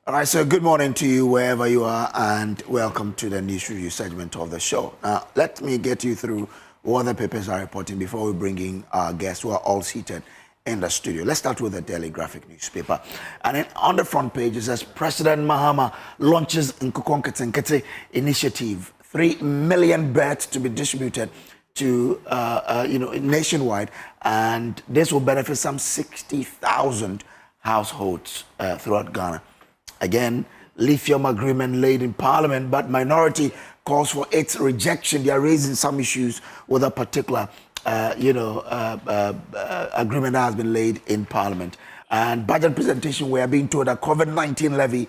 All right, so good morning to you wherever you are, and welcome to the news review segment of the show. Now, let me get you through what the papers are reporting before we bring in our guests who are all seated in the studio. Let's start with the Daily Graphic newspaper. And then on the front page, it says, President Mahama launches Nkukonkete initiative, 3 million beds to be distributed to, nationwide, and this will benefit some 60,000 households throughout Ghana. Again, lithium agreement laid in Parliament, but minority calls for its rejection. They are raising some issues with a particular, agreement that has been laid in Parliament. And budget presentation, we are being told that COVID-19 levy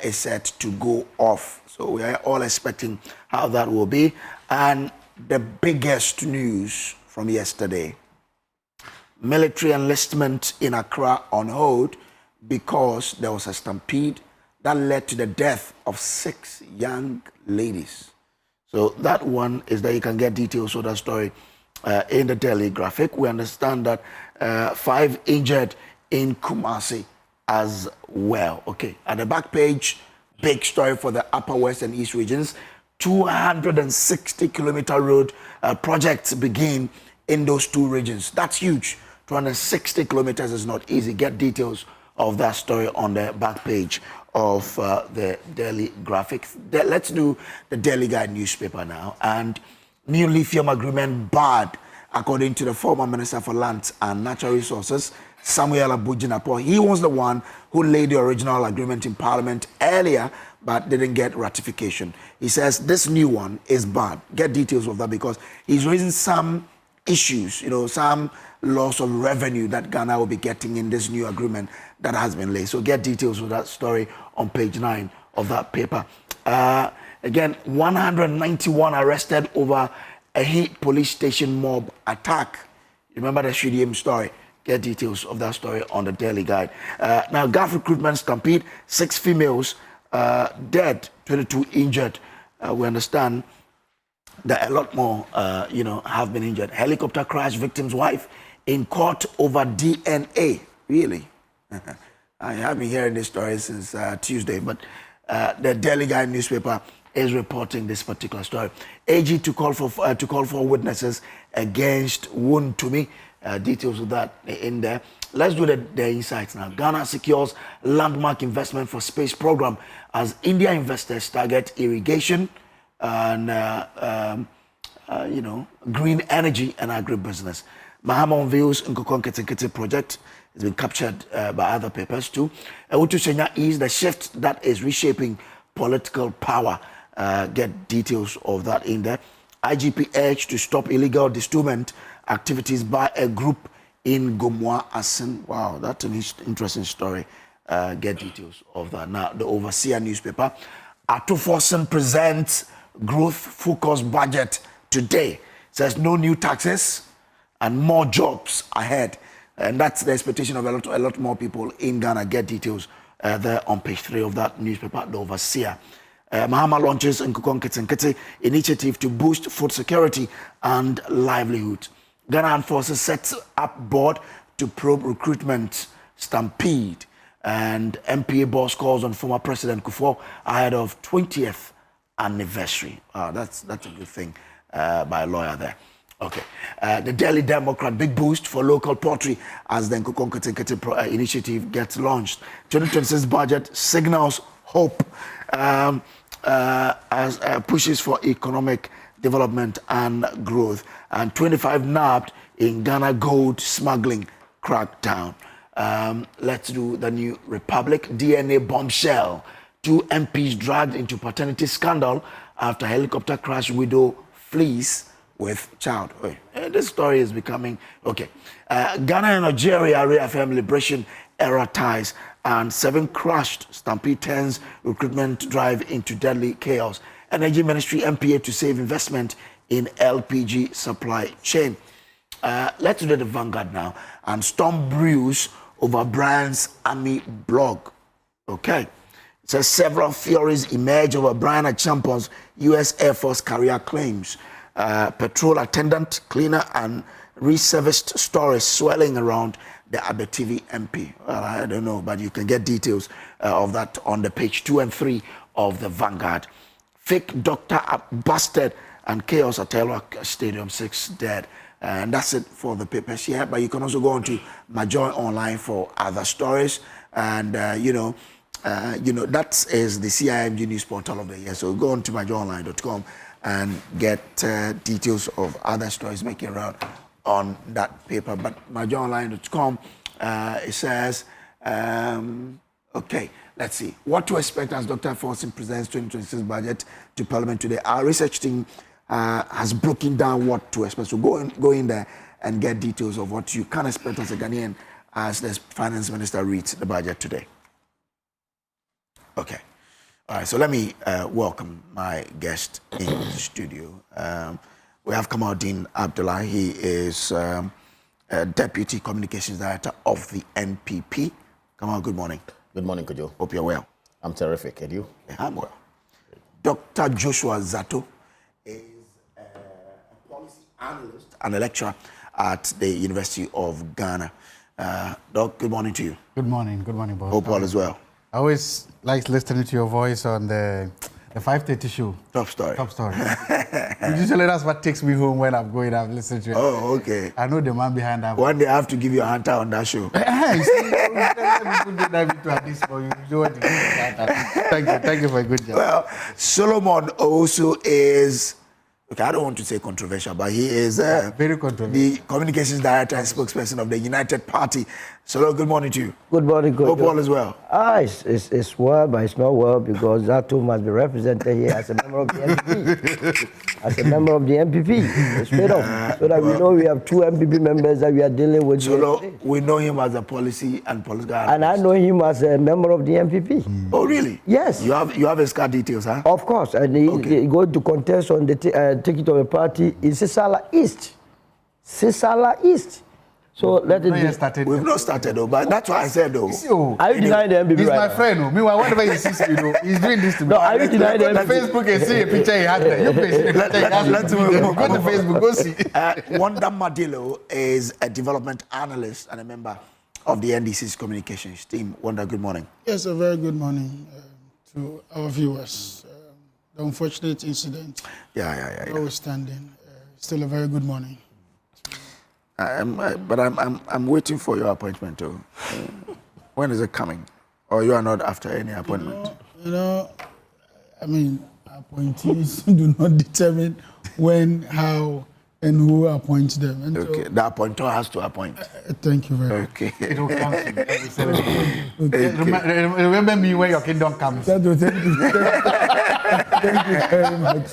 is set to go off. So we are all expecting how that will be. And the biggest news from yesterday, military enlistment in Accra on hold because there was a stampede that led to the death of 6 young ladies. So that one is that you can get details of that story in the Daily Graphic. We understand that 5 injured in Kumasi as well. Okay, at the back page, big story for the Upper West and East regions. 260-kilometer road projects begin in those 2 regions. That's huge. 260 kilometers is not easy. Get details of that story on the back page of the Daily Graphic. Let's do the Daily Guide newspaper now. And new lithium agreement barred, according to the former Minister for Lands and Natural Resources, Samuel Abujinapo. He was the one who laid the original agreement in Parliament earlier, but didn't get ratification. He says this new one is bad. Get details of that because he's raising some issues, some loss of revenue that Ghana will be getting in this new agreement that has been laid. So get details of that story on page 9 of that paper. Again, 191 arrested over a Heat police station mob attack. You remember the Shudiem story? Get details of that story on the Daily Guide. Now, GAF recruitment stampede, 6 females dead, 22 injured. We understand that a lot more, have been injured. Helicopter crash victim's wife in court over DNA. Really? I have been hearing this story since Tuesday, but the Daily Guide newspaper is reporting this particular story. AG to call for witnesses against Wontumi. Details of that in there. Let's do the insights now. Ghana secures landmark investment for space program as India investors target irrigation and green energy and agribusiness. Mahama unveils Nkukonkete project. It's been captured by other papers too. Utu Senya is the shift that is reshaping political power. Get details of that in there. IGP urged to stop illegal disturnement activities by a group in Gomwa Asin. Wow, that's an interesting story. Get details of that. Now, the Overseer newspaper. Atufosen presents growth-focused budget today. It says no new taxes and more jobs ahead. And that's the expectation of a lot more people in Ghana. Get details there on page 3 of that newspaper, the Overseer. Mahama launches Nkukonkete initiative to boost food security and livelihood. Ghana Armed Forces sets up board to probe recruitment stampede. And MPA boss calls on former President Kufuor ahead of 20th anniversary. That's a good thing by a lawyer there. Okay. The Daily Democrat, big boost for local poultry as the Nkukonkete initiative gets launched. 2026 budget signals hope as pushes for economic development and growth. And 25 nabbed in Ghana gold smuggling crackdown. Let's do the New Republic. DNA bombshell. 2 MPs dragged into paternity scandal after helicopter crash. Widow flees with child. This story is becoming okay. Ghana and Nigeria reaffirm liberation era ties, and 7 crashed. Stampede turns recruitment drive into deadly chaos. Energy Ministry MPA to save investment in LPG supply chain. Let's do the Vanguard now. And storm brews over Brian's Army blog. Okay. It says several theories emerge over Brian Achampong's U.S. Air Force career claims. Patrol attendant, cleaner, and reserviced stories swirling around the Abetivi MP. Well, I don't know, but you can get details of that on the page 2 and 3 of the Vanguard. Fake doctor busted and chaos at Telwa Stadium, 6 dead. And that's it for the papers here. But you can also go on to Majoy Online for other stories. And, that is the CIMG news portal of the year. So go on to majoyonline.com and get details of other stories making around on that paper. But majoyonline.com, it says, okay, let's see. What to expect as Dr. Forson presents 2026 budget to Parliament today. Our research team has broken down what to expect. So go in there and get details of what you can expect as a Ghanaian as the finance minister reads the budget today. Okay. All right, so let me welcome my guest in the studio. We have Kamaldeen Abdullah. He is Deputy Communications Director of the NPP. Kamal, good morning. Good morning, Kojo. Hope you're well. I'm terrific. And you? Yeah, I'm well. Dr. Joshua Zato is a policy analyst and a lecturer at the University of Ghana. Doc, good morning to you. Good morning. Good morning, boss. Hope all is well. I always like listening to your voice on the 5:30 show. Top story. Top story. Usually that's what takes me home when I'm going. I've listened to it. Oh, okay. I know the man behind that. One day I have to give you a hand on that show. Thank you for a good job. Well, Solomon also is, okay, I don't want to say controversial, but he is very controversial. The communications director and spokesperson of the United Party. Solomon, good morning to you. Good morning, good. Hope all is well. It's well, but it's not well because Zato must be represented here as a member of the NPP. As a member of the NPP, straight up, so that we know we have 2 NPP members that we are dealing with. So we know him as a policy and political analyst. And I know him as a member of the NPP. Oh, really? Yes. You have his card details, huh? Of course, and he going to contest on the ticket of the party in Sisala East. Sisala East. So let it be. We've not started though, but that's what I said though. Are you denying the NPP? He's right my now? friend. No. Meanwhile, whatever he sees me do, he's doing this to me. No, are you denying the NPP? Facebook and see a picture he had there. You see a picture he has. Let's Go to Facebook, go see. Wanda Madilo is a development analyst and a member of the NDC's communications team. Wanda, good morning. Yes, a very good morning to our viewers. The unfortunate incident, notwithstanding, still a very good morning. But I'm waiting for your appointment too. When is it coming? Or you are not after any appointment? I mean, appointees do not determine when, how, and who appoints them. And okay, so, the appointer has to appoint. Thank you very much. Okay. It will come soon. Remember me when your kingdom comes. That will thank you. Thank you very much.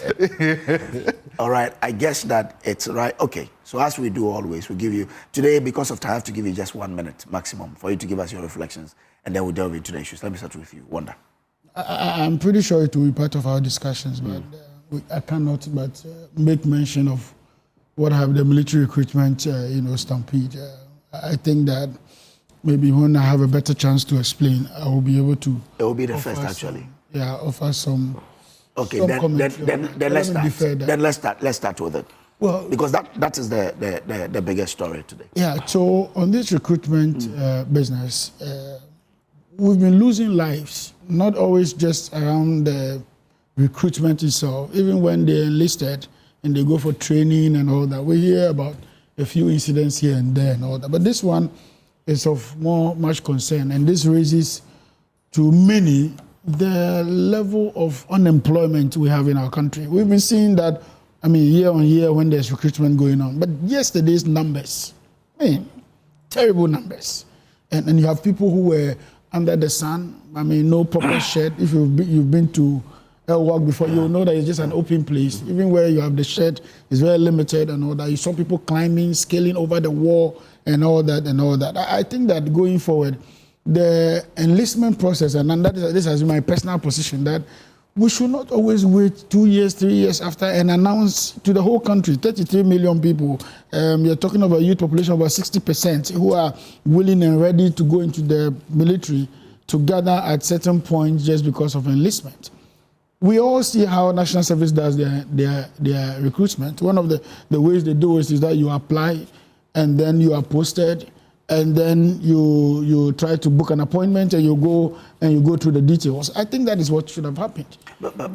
All right, I guess that it's right. Okay, so as we do always, we give you, today because of time, I have to give you just 1 minute maximum for you to give us your reflections, and then we'll delve into the issues. Let me start with you, Wanda. I'm pretty sure it will be part of our discussions, but I cannot but make mention of what have the military recruitment, stampede. I think that maybe when I have a better chance to explain, I will be able to. It will be the first, actually. Offer some. Okay, then let's start with it. Well, because that is the biggest story today. Yeah. So on this recruitment business, we've been losing lives, not always just around the recruitment itself. Even when they enlisted and they go for training and all that, we hear about a few incidents here and there and all that. But this one is of much concern, and this raises to many the level of unemployment we have in our country. We've been seeing that, year on year when there's recruitment going on. But yesterday's numbers, terrible numbers. And you have people who were under the sun, no proper shed. If you've been to work before, you'll know that it's just an open place. Even where you have the shed, it's very limited and all that. You saw people climbing, scaling over the wall and all that. I think that going forward, the enlistment process, and this has been my personal position, that we should not always wait 2 years, 3 years after and announce to the whole country, 33 million people. You're talking about a youth population of about 60% who are willing and ready to go into the military to gather at certain points just because of enlistment. We all see how National Service does their recruitment. One of the ways they do it is that you apply and then you are posted and then you try to book an appointment and you go through the details. I think that is what should have happened.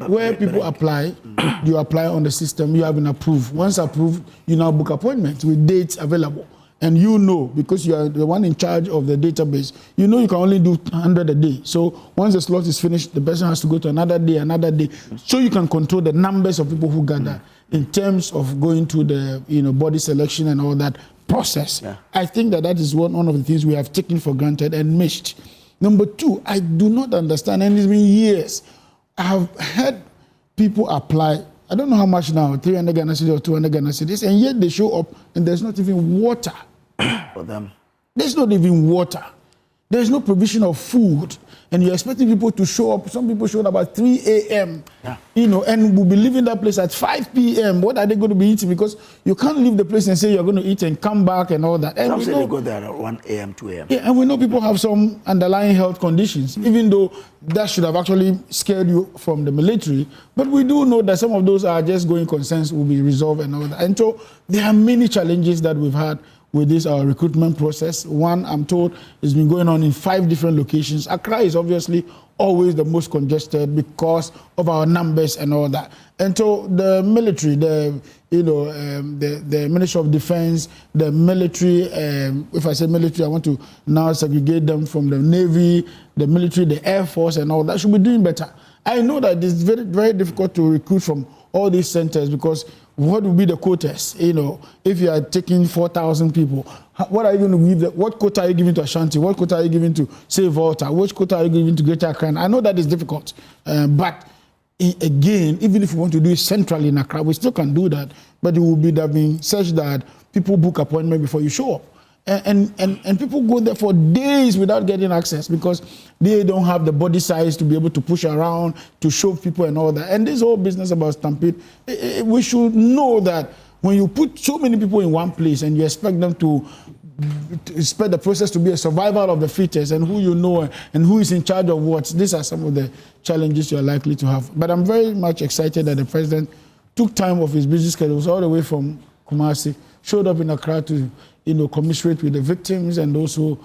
Where people apply, you apply on the system, you have been approved. Once approved, you now book appointments with dates available. And you know, because you are the one in charge of the database, you know you can only do 100 a day. So once the slot is finished, the person has to go to another day. So you can control the numbers of people who gather in terms of going to the body selection and all that process. Yeah. I think that is one of the things we have taken for granted and missed. Number two, I do not understand, and it's been years. I have had people apply. I don't know how much now, 300 Ghana cedis or 200 Ghana cedis, and yet they show up and there's not even water for them. There's not even water. There's no provision of food, and you're expecting people to show up. Some people showed up at 3 a.m., and will be leaving that place at 5 p.m. What are they going to be eating? Because you can't leave the place and say you're going to eat and come back and all that. And some say they go there at 1 a.m., 2 a.m. Yeah, and we know people have some underlying health conditions, even though that should have actually scared you from the military. But we do know that some of those are just going concerns will be resolved and all that. And so there are many challenges that we've had with this our recruitment process. One, I'm told, has been going on in 5 different locations. Accra is obviously always the most congested because of our numbers and all that. And so the military, the Ministry of Defense, the military, if I say military, I want to now segregate them from the Navy, the military, the Air Force and all that, should be doing better. I know that it's very, very difficult to recruit from all these centers because what would be the quotas? If you are taking 4,000 people, what are you going to give? What quota are you giving to Ashanti? What quota are you giving to, say, Volta? Which quota are you giving to Greater Accra? I know that is difficult, but again, even if we want to do it centrally in Accra, we still can do that. But it will be such that people book appointment before you show up. And people go there for days without getting access because they don't have the body size to be able to push around, to show people and all that. And this whole business about Stampede, we should know that when you put so many people in one place and you expect them to expect the process to be a survival of the fittest and who you know and who is in charge of what, these are some of the challenges you're likely to have. But I'm very much excited that the president took time off his busy schedules all the way from Kumasi, showed up in Accra to commiserate with the victims and those who,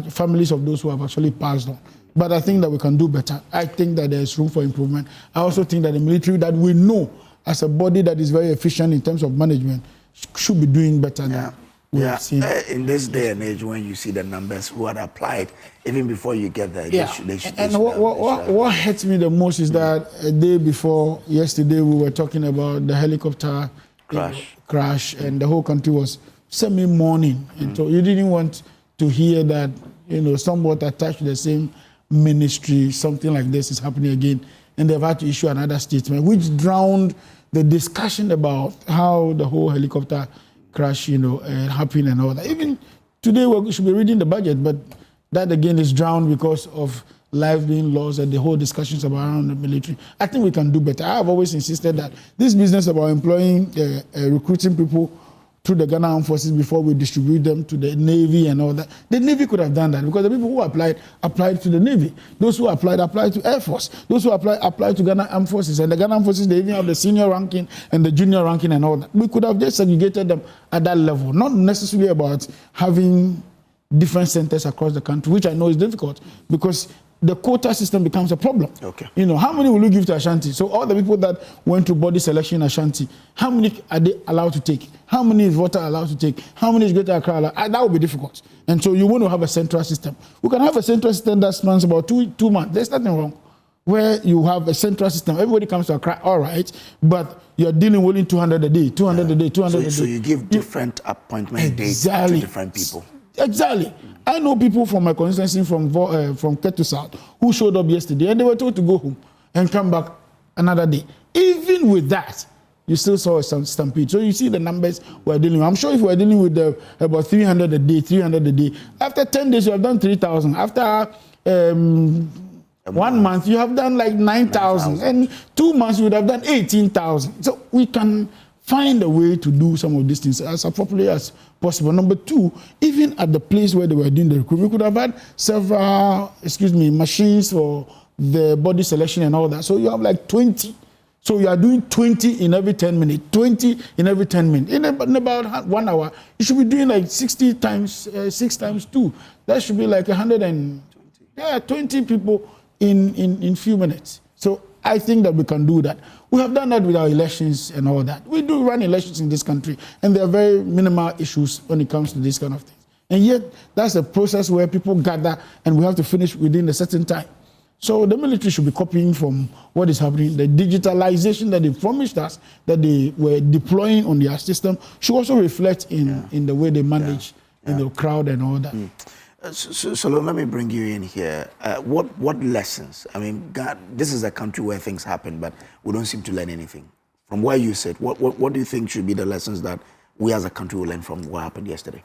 families of those who have actually passed on. But I think that we can do better. I think that there's room for improvement. I also think that the military that we know as a body that is very efficient in terms of management should be doing better than we have seen. In this day and age, when you see the numbers who had applied, even before you get there, they should. What hurts me the most is that a day before yesterday, we were talking about the helicopter crash, and the whole country was semi-mourning. And so you didn't want to hear that, somewhat attached to the same ministry, something like this is happening again. And they've had to issue another statement, which drowned the discussion about how the whole helicopter crash, happened and all that. Even today, we should be reading the budget, but that again is drowned because of lives being lost and the whole discussions around the military. I think we can do better. I have always insisted that this business about employing, recruiting people through the Ghana Armed Forces before we distribute them to the Navy and all that. The Navy could have done that because the people who applied to the Navy. Those who applied to Air Force. Those who applied to Ghana Armed Forces. And the Ghana Armed Forces, they even have the senior ranking and the junior ranking and all that. We could have just segregated them at that level. Not necessarily about having different centers across the country, which I know is difficult because the quota system becomes a problem. Okay. How many will you give to Ashanti? So all the people that went to body selection in Ashanti, how many are they allowed to take? How many is Volta allowed to take? How many is Greater Accra allowed? That will be difficult. And so you want to have a central system. We can have a central system that spans about two months. There's nothing wrong. Where you have a central system, everybody comes to Accra, all right, but you're dealing with only 200 a day, 200 a day, 200 a day. So you give different appointment dates to different people. Exactly. I know people from my constituency from Ketu South who showed up yesterday and they were told to go home and come back another day. Even with that, you still saw a stampede. So you see the numbers we're dealing with. I'm sure if we're dealing with about 300 a day, 300 a day, after 10 days you have done 3,000. After 1 month you have done like 9,000. And 2 months you would have done 18,000. So we can find a way to do some of these things as appropriately as possible. Number two, even at the place where they were doing the recruitment, we could have had several, machines for the body selection and all that. So you have like 20. So you are doing 20 in every 10 minutes, 20 in every 10 minutes. In about 1 hour, you should be doing like 60 times 6 times 2. That should be like 120 people in few minutes. So I think that we can do that. We have done that with our elections and all that. We do run elections in this country, and there are very minimal issues when it comes to this kind of things. And yet, that's a process where people gather, and we have to finish within a certain time. So the military should be copying from what is happening. The digitalization that they promised us, that they were deploying on their system, should also reflect in the way they manage in the crowd and all that. So let me bring you in here. What lessons? I mean, God, this is a country where things happen, but we don't seem to learn anything. From where you sit, what do you think should be the lessons that we as a country will learn from what happened yesterday?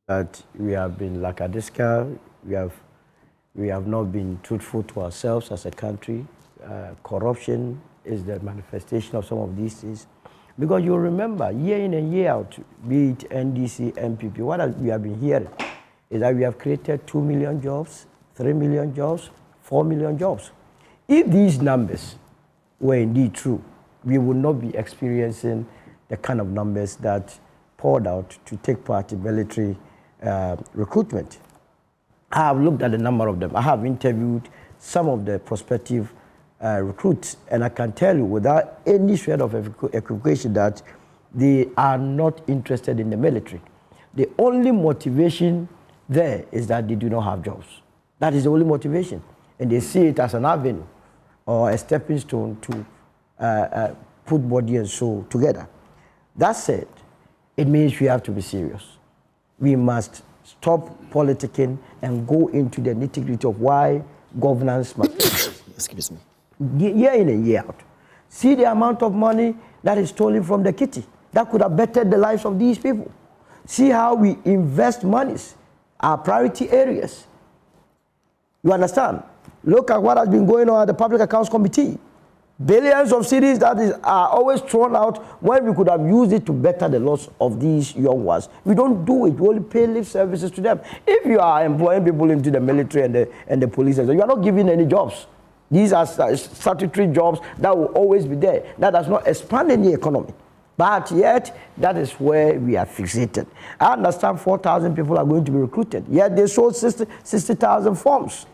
That we have been lackadaisical, we have not been truthful to ourselves as a country. Corruption is the manifestation of some of these things. Because you remember, year in and year out, be it NDC, MPP, what we have been hearing is that we have created 2 million jobs, 3 million jobs, 4 million jobs. If these numbers were indeed true, we would not be experiencing the kind of numbers that poured out to take part in military recruitment. I have looked at the number of them. I have interviewed some of the prospective recruits, and I can tell you without any shred of equivocation that they are not interested in the military. The only motivation there is that they do not have jobs. That is the only motivation. And they see it as an avenue or a stepping stone to put body and soul together. That said, it means we have to be serious. We must stop politicking and go into the nitty-gritty of why governance must Excuse me. year in and year out. See the amount of money that is stolen from the kitty. That could have bettered the lives of these people. See how we invest monies, our priority areas. You understand? Look at what has been going on at the Public Accounts Committee. Billions of cedis that are always thrown out when we could have used it to better the loss of these young ones. We don't do it. We only pay lip services to them. If you are employing people into the military and the police, you are not giving any jobs. These are statutory jobs that will always be there. That does not expand any economy. But yet, that is where we are fixated. I understand 4,000 people are going to be recruited. Yet they sold 60,000 forms.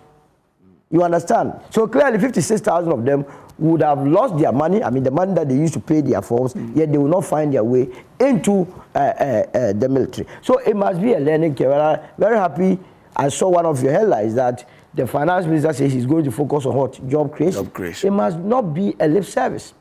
You understand? So clearly 56,000 of them would have lost their money, I mean the money that they used to pay their forms, yet they will not find their way into the military. So it must be a learning curve. I'm very happy I saw one of your headlines that the finance minister says he's going to focus on what? Job creation. Job creation. It must not be a lip service.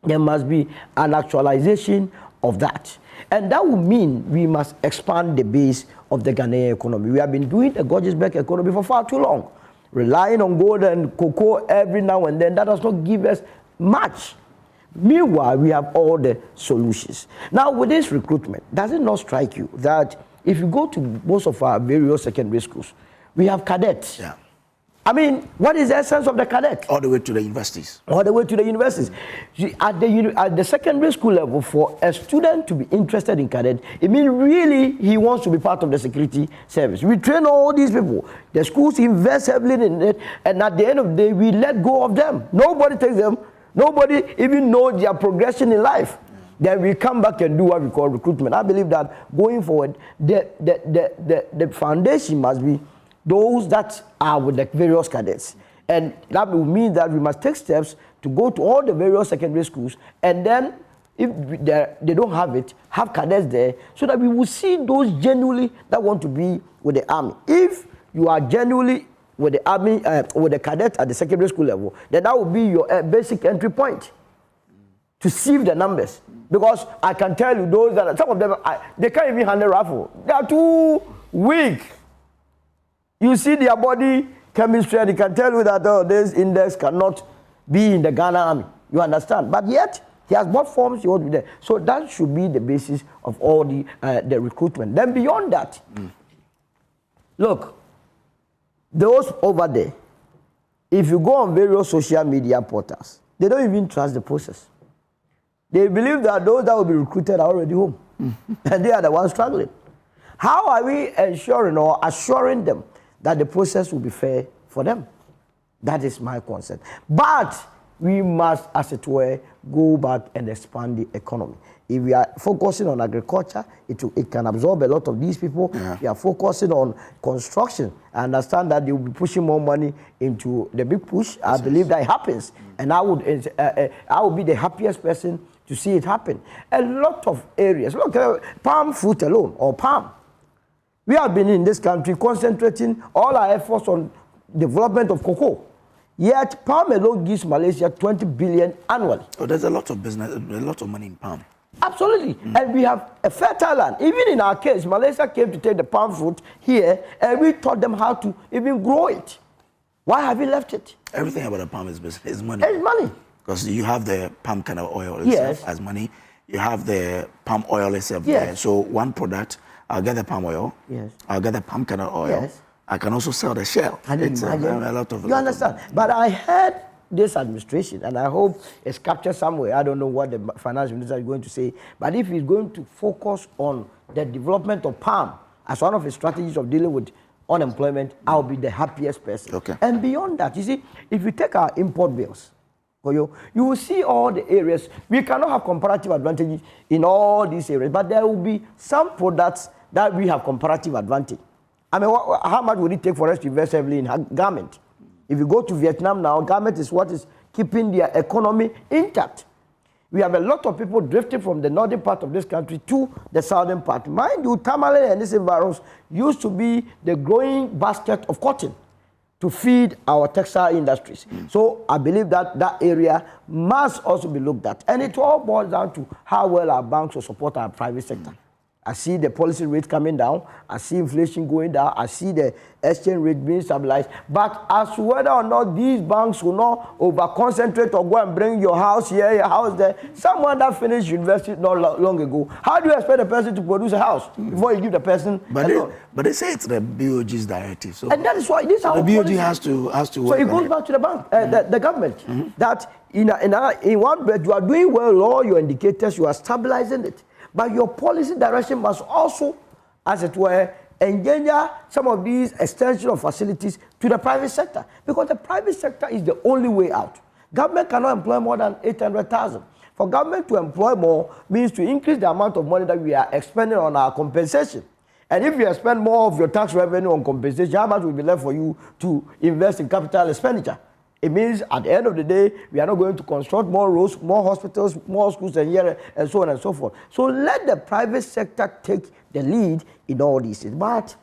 There must be an actualization of that. And that will mean we must expand the base of the Ghanaian economy. We have been doing a gorgeous back economy for far too long. Relying on gold and cocoa every now and then, that does not give us much. Meanwhile, we have all the solutions. Now, with this recruitment, does it not strike you that if you go to most of our various secondary schools, we have cadets? Yeah. I mean, what is the essence of the cadet? All the way to the universities. All the way to the universities. At the secondary school level, for a student to be interested in cadet, it means really he wants to be part of the security service. We train all these people. The schools invest heavily in it, and at the end of the day, we let go of them. Nobody takes them. Nobody even knows their progression in life. Then we come back and do what we call recruitment. I believe that going forward, the foundation must be those that are with the various cadets. And that will mean that we must take steps to go to all the various secondary schools, and then if they don't have it, have cadets there, so that we will see those genuinely that want to be with the army. If you are genuinely with the army, with the cadet at the secondary school level, then that will be your basic entry point to sieve the numbers. Because I can tell you those that, some of them, they can't even handle rifle. They are too weak. You see their body chemistry, and you can tell you that this index cannot be in the Ghana army. You understand? But yet, he has bought forms, he won't be there. So that should be the basis of all the recruitment. Then beyond that, look, those over there, if you go on various social media portals, they don't even trust the process. They believe that those that will be recruited are already home. And they are the ones struggling. How are we ensuring or assuring them that the process will be fair for them? That is my concern. But we must, as it were, go back and expand the economy. If we are focusing on agriculture, it can absorb a lot of these people. Yeah. We are focusing on construction. I understand that they will be pushing more money into the big push. I believe that happens. And I would be the happiest person to see it happen. A lot of areas. Look, palm fruit alone, or palm. We have been in this country concentrating all our efforts on development of cocoa. Yet palm alone gives Malaysia 20 billion annually. Oh, there's a lot of business, a lot of money in palm. Absolutely. And we have a fertile land. Even in our case, Malaysia came to take the palm fruit here, and we taught them how to even grow it. Why have we left it? Everything about the palm is business, is money. It's money. Because you have the palm kernel oil itself as money. You have the palm oil itself there. So one product, I'll get the palm oil. Yes. I'll get the palm kernel oil. Yes. I can also sell the shell. It's a lot of. You understand? But I heard this administration, and I hope it's captured somewhere. I don't know what the finance minister is going to say, but if he's going to focus on the development of palm as one of his strategies of dealing with unemployment, I'll be the happiest person. Okay. And beyond that, you see, if you take our import bills, you will see all the areas. We cannot have comparative advantages in all these areas, but there will be some products that we have comparative advantage. I mean, how much would it take for us to invest heavily in garment? If you go to Vietnam now, garment is what is keeping their economy intact. We have a lot of people drifting from the northern part of this country to the southern part. Mind you, Tamale and this environs used to be the growing basket of cotton to feed our textile industries. So I believe that that area must also be looked at. And it all boils down to how well our banks will support our private sector. I see the policy rate coming down. I see inflation going down. I see the exchange rate being stabilized. But as to whether or not these banks will not over-concentrate or go and bring your house here, your house there, someone that finished university not long ago, how do you expect a person to produce a house before you give the person a loan? But they say it's the BOG's directive. So And that is why this is the BOG has to work. So it goes back to the bank, the government, that in one breath, you are doing well, all your indicators, you are stabilizing it. But your policy direction must also, as it were, endanger some of these extension of facilities to the private sector. Because the private sector is the only way out. Government cannot employ more than 800,000. For government to employ more means to increase the amount of money that we are expending on our compensation. And if you spend more of your tax revenue on compensation, how much will be left for you to invest in capital expenditure? It means at the end of the day, we are not going to construct more roads, more hospitals, more schools, and so on and so forth. So let the private sector take the lead in all these things. But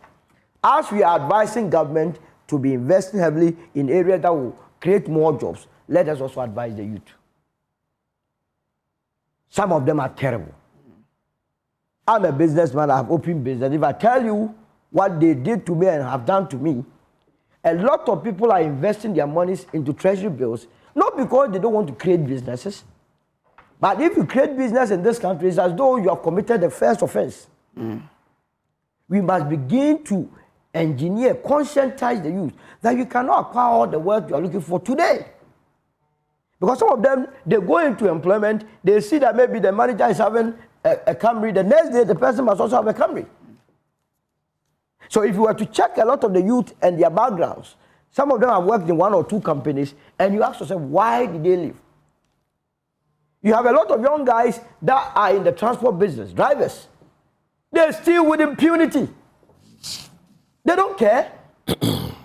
as we are advising government to be investing heavily in areas that will create more jobs, let us also advise the youth. Some of them are terrible. I'm a businessman, I have open business. If I tell you what they did to me and have done to me, a lot of people are investing their monies into treasury bills, not because they don't want to create businesses, but if you create business in this country, it's as though you have committed the first offense. We must begin to engineer, conscientize the youth that you cannot acquire all the wealth you are looking for today. Because some of them, they go into employment, they see that maybe the manager is having a Camry, the next day the person must also have a Camry. So if you were to check a lot of the youth and their backgrounds, some of them have worked in one or two companies, and you ask yourself, why did they leave? You have a lot of young guys that are in the transport business, drivers. They steal with impunity. They don't care.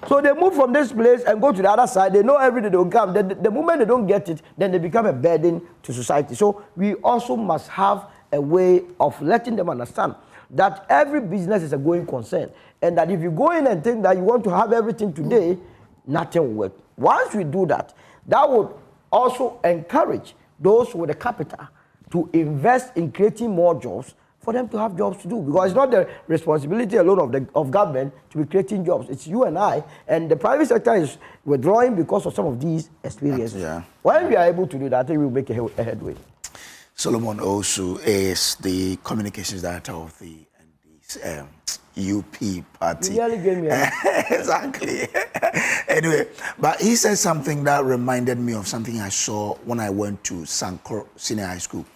So they move from this place and go to the other side. They know every day they will come. The moment they don't get it, then they become a burden to society. So we also must have a way of letting them understand that every business is a going concern, and that if you go in and think that you want to have everything today, nothing will work. Once we do that, that would also encourage those with the capital to invest in creating more jobs for them to have jobs to do. Because it's not the responsibility alone of government to be creating jobs. It's you and I, and the private sector is withdrawing because of some of these experiences. Yeah. When we are able to do that, I think we'll make a headway. Solomon Osu is the communications director of the UP party. You nearly gave me a... Exactly. Anyway, but he said something that reminded me of something I saw when I went to Sankor Senior High School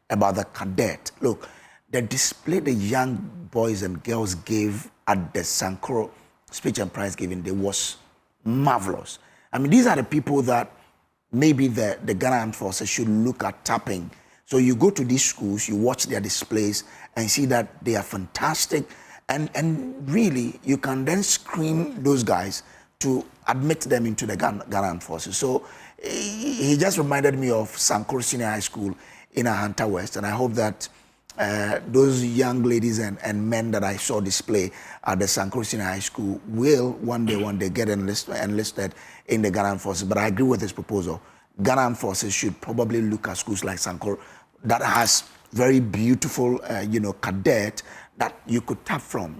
about the cadet. Look, the display the young boys and girls gave at the Sankor speech and prize giving day was marvelous. I mean, these are the people that maybe the Ghana Armed Forces should look at tapping. So you go to these schools, you watch their displays and see that they are fantastic. And really, you can then screen those guys to admit them into the Ghana Armed Forces. So he just reminded me of Sankor Senior High School in Ahanta West. And I hope that those young ladies and men that I saw display at the Sankor Senior High School will one day get enlisted in the Ghana Armed Forces. But I agree with this proposal. Ghana Armed Forces should probably look at schools like Sankor that has very beautiful, cadet that you could tap from.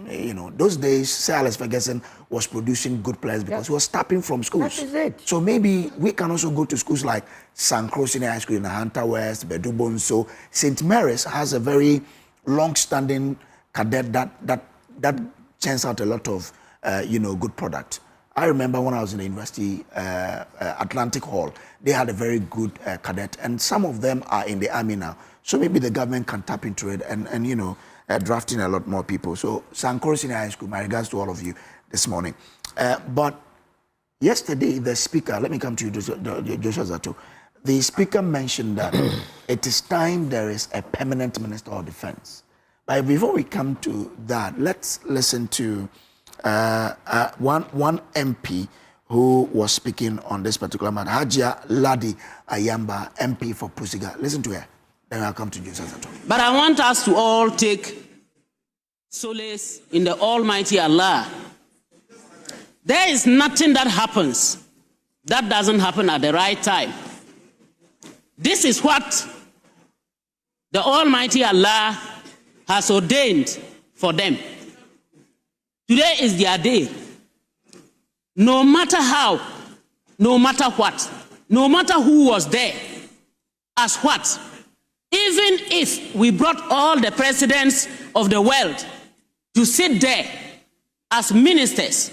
Those days, Sir Alex Ferguson was producing good players because he was tapping from schools. That is it. So maybe we can also go to schools like Sankor Senior High School in Ahanta West, Bedubonso. St. Mary's has a very long-standing cadet that churns out a lot of, good product. I remember when I was in the university, Atlantic Hall, they had a very good cadet, and some of them are in the army now. So maybe the government can tap into it and drafting a lot more people. So Sankor Senior High School, my regards to all of you this morning. But yesterday, the speaker, let me come to you, Joshua Zato. The speaker mentioned that it is time there is a permanent minister of defense. But before we come to that, let's listen to one MP who was speaking on this particular matter, Hajia Ladi Ayamba, MP for Pusiga. Listen to her. Then I'll come to Joshua Zato. But I want us to all take solace in the Almighty Allah. There is nothing that happens that doesn't happen at the right time. This is what the Almighty Allah has ordained for them. Today is their day. No matter how, no matter what, no matter who was there, as what, even if we brought all the presidents of the world to sit there as ministers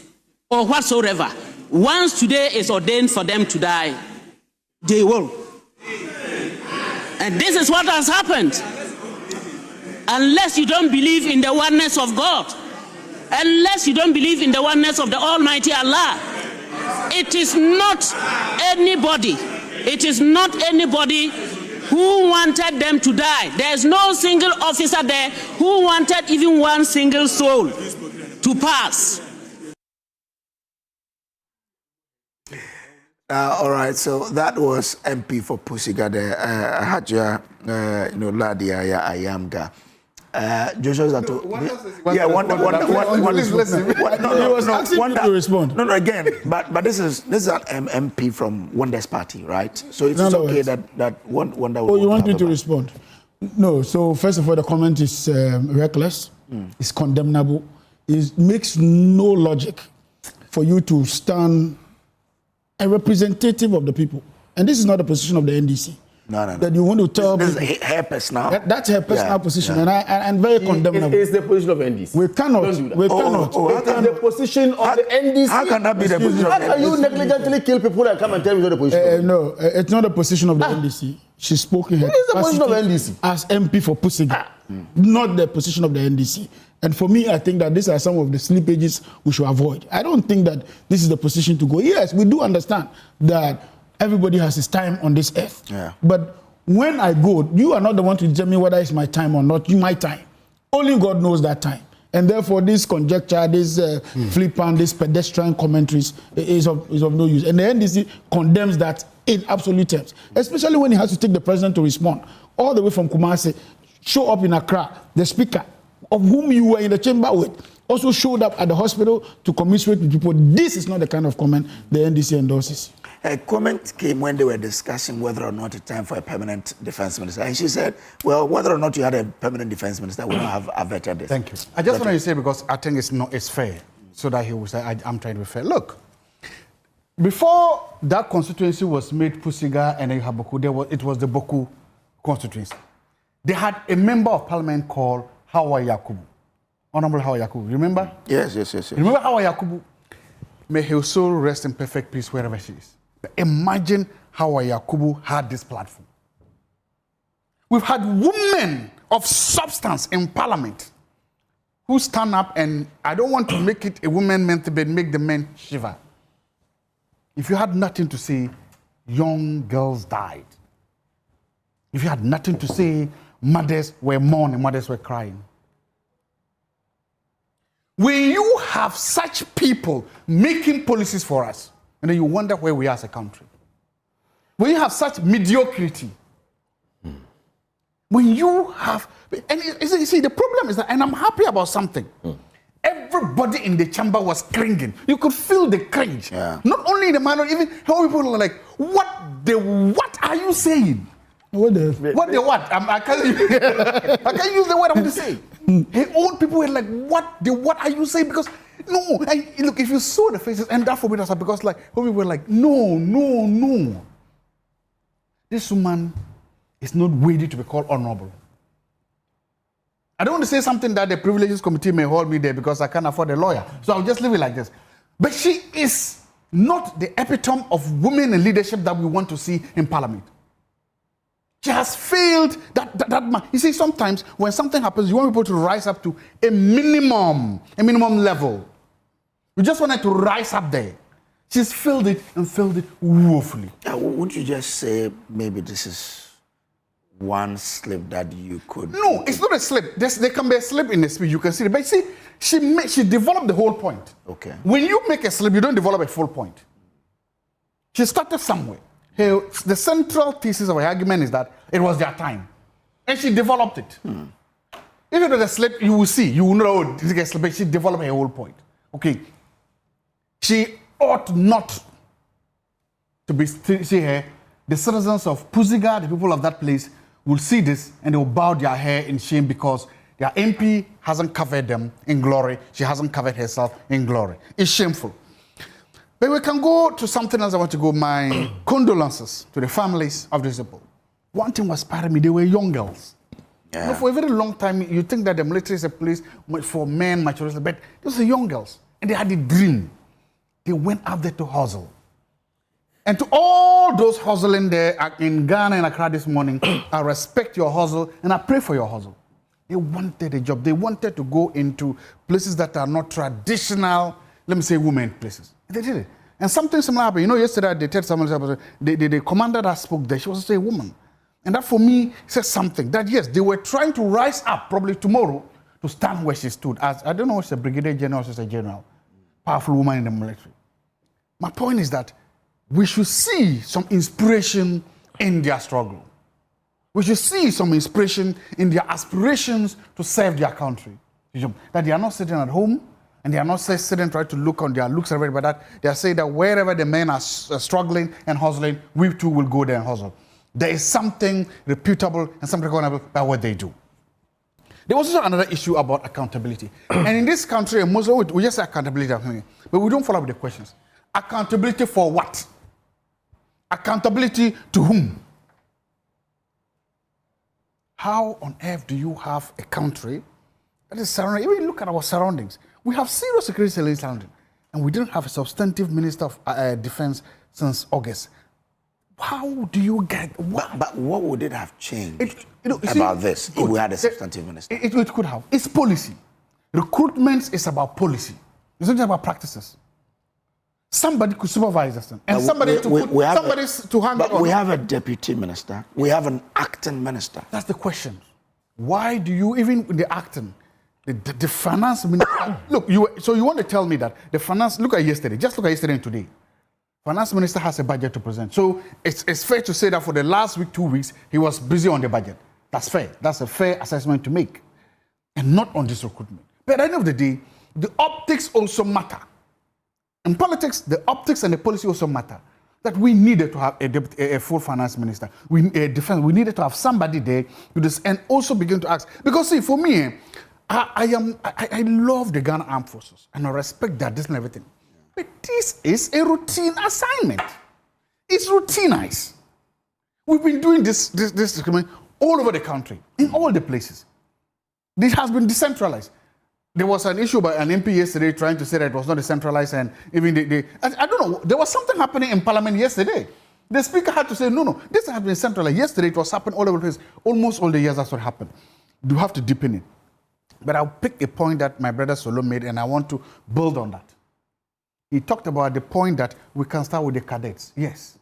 or whatsoever, once today is ordained for them to die, they will. And this is what has happened. Unless you don't believe in the oneness of God, unless you don't believe in the oneness of the Almighty Allah, it is not anybody who wanted them to die. There's no single officer there who wanted even one single soul to pass. All right, so that was MP for Pusiga there, Hajia Ladia Ayamga. Joshua Zato. Yeah, to respond. No, again, but this is an MP from Wonder's party, right? So it's okay that Wonder. Oh, you want me to respond? No. So first of all, the comment is reckless. It's condemnable. It makes no logic for you to stand a representative of the people, and this is not the position of the NDC. No. That you want to tell this is her personal. That's her personal position, and very condemnable. It's the position of NDC. We cannot. We cannot. It's the position of the NDC. How can that be the position of the NDC? How can you negligently kill people and come and tell me what the position? No, it's not the position of the NDC. She spoke in her What is the position of NDC? As MP for Pusiga, not the position of the NDC. And for me, I think that these are some of the slippages we should avoid. I don't think that this is the position to go. Yes, we do understand that everybody has his time on this earth. Yeah. But when I go, you are not the one to tell me whether it's my time or not. My time. Only God knows that time. And therefore, this conjecture, this flippant, this pedestrian commentaries is of no use. And the NDC condemns that in absolute terms, especially when he has to take the president to respond all the way from Kumasi, show up in Accra. The speaker, of whom you were in the chamber with, also showed up at the hospital to commiserate with people. This is not the kind of comment the NDC endorses. A comment came when they were discussing whether or not it's time for a permanent defense minister. And she said, well, whether or not you had a permanent defense minister, we don't have averted this. Thank you. I just want to say, because I think it's fair, so that he will say, I'm trying to be fair. Look, before that constituency was made Pusiga and Ihaboku, it was the Boku constituency. They had a member of parliament called Hawa Yakubu. Honorable Hawa Yakubu, remember? Yes. Remember Hawa Yakubu? May her soul rest in perfect peace wherever she is. But imagine Hawa Yakubu had this platform. We've had women of substance in parliament who stand up, and I don't want to make it a woman meant to make the men shiver. if you had nothing to say, young girls died. If you had nothing to say, mothers were mourning, mothers were crying. When you have such people making policies for us, and then you wonder where we are as a country. When you have such mediocrity, when you have, and you see, the problem is that, and I'm happy about something. Everybody in the chamber was cringing. You could feel the cringe. Yeah. Not only in the manner, even how people are like, what are you saying? What the? I can't use the word I'm to say. Hey, old people were like, what are you saying? Because, no, look, if you saw the faces, and that for me, that's because, like, people were like, no. This woman is not worthy to be called honorable. I don't want to say something that the Privileges Committee may hold me there because I can't afford a lawyer. So I'll just leave it like this. But she is not the epitome of women in leadership that we want to see in Parliament. She has failed that. You see, sometimes when something happens, you want people to rise up to a minimum level. You just want her to rise up there. She's failed it and failed it woefully. Wouldn't you just say maybe this is one slip that you could... No, it's not a slip. There can be a slip in the speech. You can see it. But see, she developed the whole point. Okay. When you make a slip, you don't develop a full point. She started somewhere. The central thesis of her argument is that it was their time. And she developed it. If it was a slip, you will see. You will know this is a slip. But she developed her whole point. Okay. She ought not to be see her. The citizens of Pusiga, the people of that place, will see this and they will bow their hair in shame because their MP hasn't covered them in glory. She hasn't covered herself in glory. It's shameful. But we can go to something else I want to go. My condolences to the families of these people. One thing was part of me, they were young girls. Yeah. You know, for a very long time, you think that the military is a place for men, maturity, but those are young girls. And they had a dream. They went out there to hustle. And to all those hustling there in Ghana and Accra this morning, I respect your hustle and I pray for your hustle. They wanted a job. They wanted to go into places that are not traditional, let me say, women places. They did it. And something similar happened. You know, yesterday they told someone, the commander that spoke there, she was also a woman. And that for me says something. That yes, they were trying to rise up probably tomorrow to stand where she stood. As I don't know if she's a brigadier general or she's a general. Powerful woman in the military. My point is that we should see some inspiration in their struggle. We should see some inspiration in their aspirations to serve their country. That they are not sitting at home and they are not sitting trying to look on their looks, but that they are saying that wherever the men are struggling and hustling, we too will go there and hustle. There is something reputable and something recognizable about what they do. There was also another issue about accountability. And in this country, we just say accountability, but we don't follow up with the questions. Accountability for what? Accountability to whom? How on earth do you have a country that is surrounded? Even look at our surroundings. We have serious security challenges surrounding, and we didn't have a substantive minister of defense since August. How do you get? But what would it have changed about this if we had a substantive minister? It could have. It's policy. Recruitment is about policy. It's not about practices. Somebody could supervise us, and somebody to hang. But we have a deputy minister. We have an acting minister. That's the question. Why do you even the acting, the finance minister? Look, so you want to tell me that the finance? Look at yesterday. Just look at yesterday and today. Finance minister has a budget to present. So it's fair to say that for the last week, 2 weeks, he was busy on the budget. That's fair. That's a fair assessment to make, and not on this recruitment. But at the end of the day, the optics also matter. In politics, the optics and the policy also matter. That we needed to have a full finance minister. We needed to have somebody there to this, and also begin to ask. Because see, for me, I love the Ghana Armed Forces, and I respect their discipline and everything. But this is a routine assignment. It's routinized. We've been doing this all over the country, in all the places. This has been decentralized. There was an issue by an MP yesterday trying to say that it was not decentralized, and even I don't know, there was something happening in Parliament yesterday. The Speaker had to say, no, this has been centralized. Yesterday it was happening all over the place. Almost all the years that's what happened. You have to deepen it. But I'll pick a point that my brother Solo made, and I want to build on that. he talked about the point that we can start with the cadets. Yes.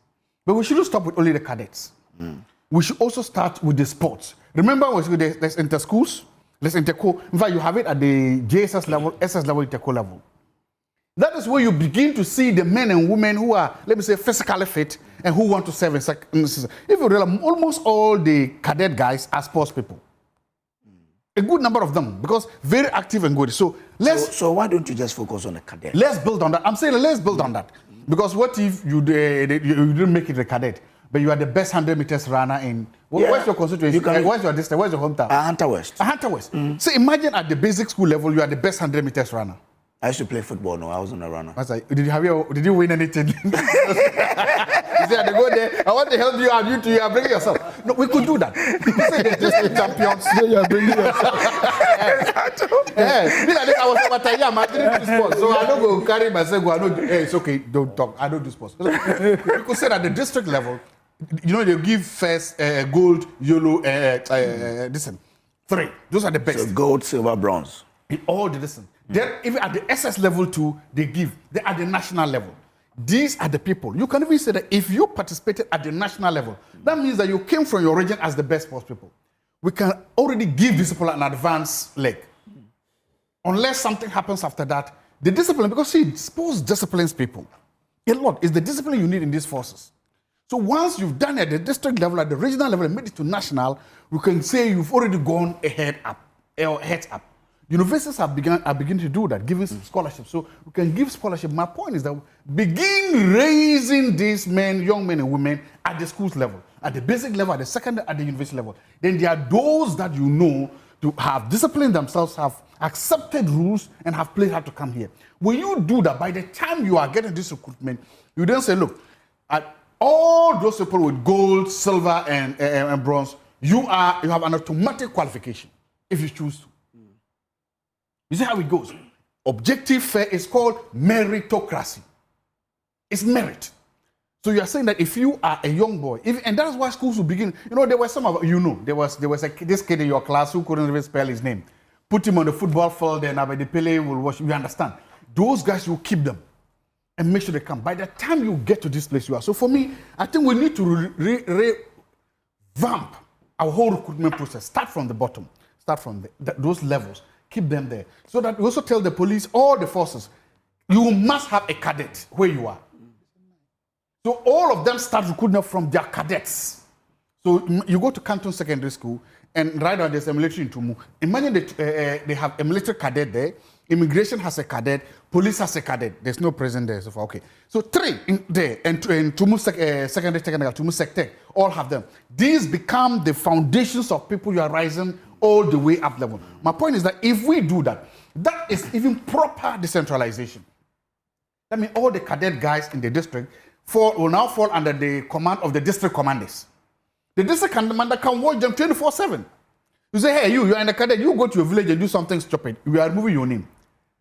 But we shouldn't stop with only the cadets. We should also start with the sports. Remember, there's inter-schools, there's inter-co. In fact, you have it at the JSS level, SS level, inter-co level. That is where you begin to see the men and women who are, let me say, physically fit and who want to serve in if you realize, almost all the cadet guys are sports people. A good number of them, because very active and good. So why don't you just focus on the cadet? Let's build on that. I'm saying let's build on that. Because what if you didn't make it a cadet, but you are the best 100 meters runner in, where's your constituency? Where's your district? Where's your hometown? Hunter West. Hunter West. So imagine at the basic school level, you are the best 100 meters runner. I used to play football. No, I wasn't a runner. Did you win anything? You said, I go there. I want to help you out. You are bringing yourself. No, we could do that. You say they're just the champions. You are bringing yourself. I was about a year. I didn't do sports, so I don't go carry myself. Hey, it's okay. Don't talk. I don't do sports. We could say at the district level, they give first gold, yellow, listen, 3. Those are the best. So gold, silver, bronze. All the listen. Then even at the SS level too, they at the national level. These are the people. You can even say that if you participated at the national level, that means that you came from your region as the best sports people. We can already give this people an advanced leg. Unless something happens after that, the discipline, because see, sports disciplines people. A lot is the discipline you need in these forces. So once you've done it at the district level, at the regional level, and made it to national, we can say you've already gone heads up. Universities are beginning to do that, giving scholarships. So we can give scholarship. My point is that begin raising these men, young men and women at the schools level, at the basic level, at the secondary, at the university level. Then there are those that you know to have disciplined themselves, have accepted rules, and have played hard to come here. When you do that, by the time you are getting this recruitment, you then say, look, at all those people with gold, silver, and bronze, you have an automatic qualification if you choose to. You see how it goes. Objective fair is called meritocracy. It's merit. So you are saying that if you are a young boy, and that's why schools will begin. There were some of there was this kid in your class who couldn't even spell his name. Put him on the football field, and Abedi Pele will watch. You understand? Those guys, you keep them and make sure they come. By the time you get to this place you are. So for me, I think we need to revamp our whole recruitment process. Start from the bottom. Start from those levels. Keep them there. So that we also tell the police, all the forces, you must have a cadet where you are. So all of them start recruiting from their cadets. So you go to Canton Secondary School, and right now there's a military in Tumu. Imagine they have a military cadet there, immigration has a cadet, police has a cadet. There's no president there so far. Okay. So 3 in there, and Tumu Secondary Technical, Tumu Sectech, all have them. These become the foundations of people you are rising all the way up level. My point is that if we do that, that is even proper decentralization. That means all the cadet guys in the district will now fall under the command of the district commanders. The district commander can watch them 24/7. You say, hey, you are in the cadet, you go to your village and do something stupid. We are removing your name.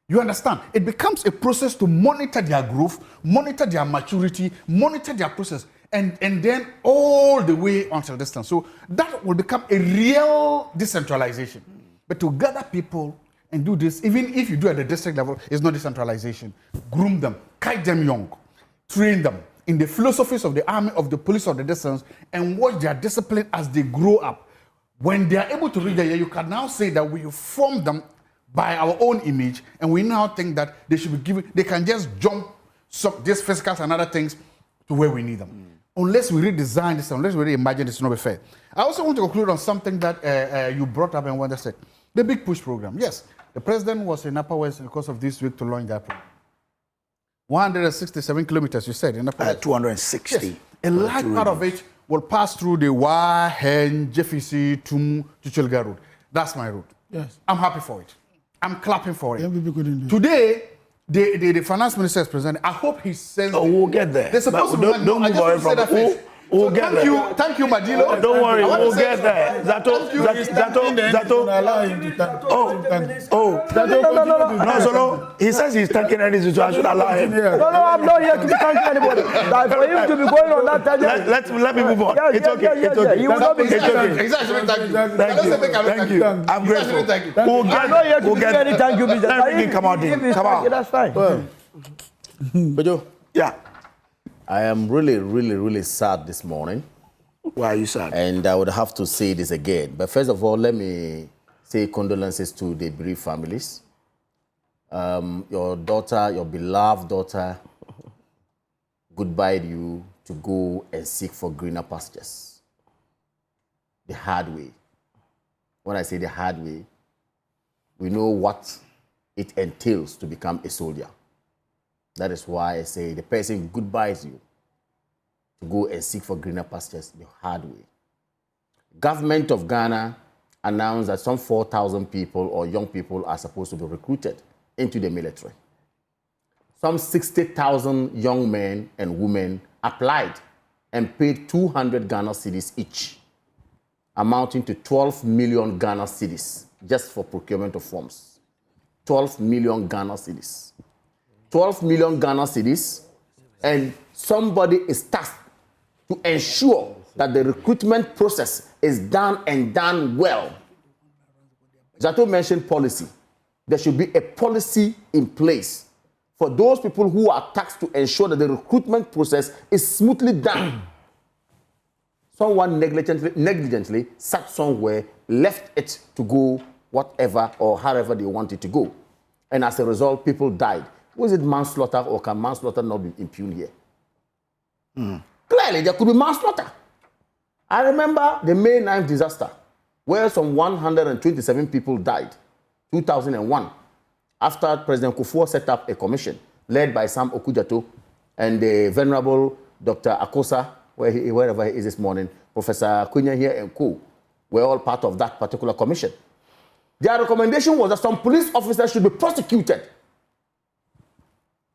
You understand? It becomes a process to monitor their growth, monitor their maturity, monitor their process, and then all the way until this time. So that will become a real decentralization. But to gather people and do this, even if you do at the district level, it's not decentralization. Groom them, guide them young, train them in the philosophies of the army, of the police, of the distance, and watch their discipline as they grow up. When they are able to reach there, you can now say that we form them by our own image, and we now think that they should be given, they can just jump these physicals and other things to where we need them. Unless we redesign this, unless we reimagine this, it's not be fair. I also want to conclude on something that you brought up and Wanda said. The Big Push program. Yes, the president was in Upper West because of this week to launch that program. 167 kilometers, you said, in Upper West. 260. Yes. A large part of it will pass through the Wahen, Jeffisi, Tum, Chichilga road. That's my route. Yes. I'm happy for it. I'm clapping for it. MPP couldn't do it. Today, the finance minister is presenting. I hope he sends. Oh, we'll get there. They're supposed to don't move away from it. We'll get there. Thank you, Madilo. Don't worry, we'll get there. Zato. No, Solo. He says he's thanking anything, so I should allow him. No, I'm not here to be thanking anybody. Like for him to be going on that tangent. Let me move on. It's okay. It's okay. He will not be Exactly. Thank you. I'm grateful. I'm not here to give any thank you, Mr. Come on. That's fine. Bejo, Yeah. I am really, really, really sad this morning. Why are you sad? And I would have to say this again. But first of all, let me say condolences to the bereaved families. Your daughter, your beloved daughter, goodbye to you to go and seek for greener pastures. The hard way. When I say the hard way, we know what it entails to become a soldier. That is why I say the person goodbyes you to go and seek for greener pastures the hard way. Government of Ghana announced that some 4,000 people or young people are supposed to be recruited into the military. Some 60,000 young men and women applied and paid 200 Ghana cedis each, amounting to 12 million Ghana cedis just for procurement of forms. 12 million Ghana cedis. 12 million Ghana cedis, and somebody is tasked to ensure that the recruitment process is done and done well. Zato mentioned policy. There should be a policy in place for those people who are tasked to ensure that the recruitment process is smoothly done. Someone negligently sat somewhere, left it to go whatever or however they want it to go. And as a result, people died. Was it manslaughter, or can manslaughter not be impugned here? Clearly, there could be manslaughter. I remember the May 9th disaster, where some 127 people died, 2001, after President Kufuor set up a commission led by Sam Okujato and the venerable Dr. Akosa, wherever he is this morning, Professor Kunya here and co, were all part of that particular commission. Their recommendation was that some police officers should be prosecuted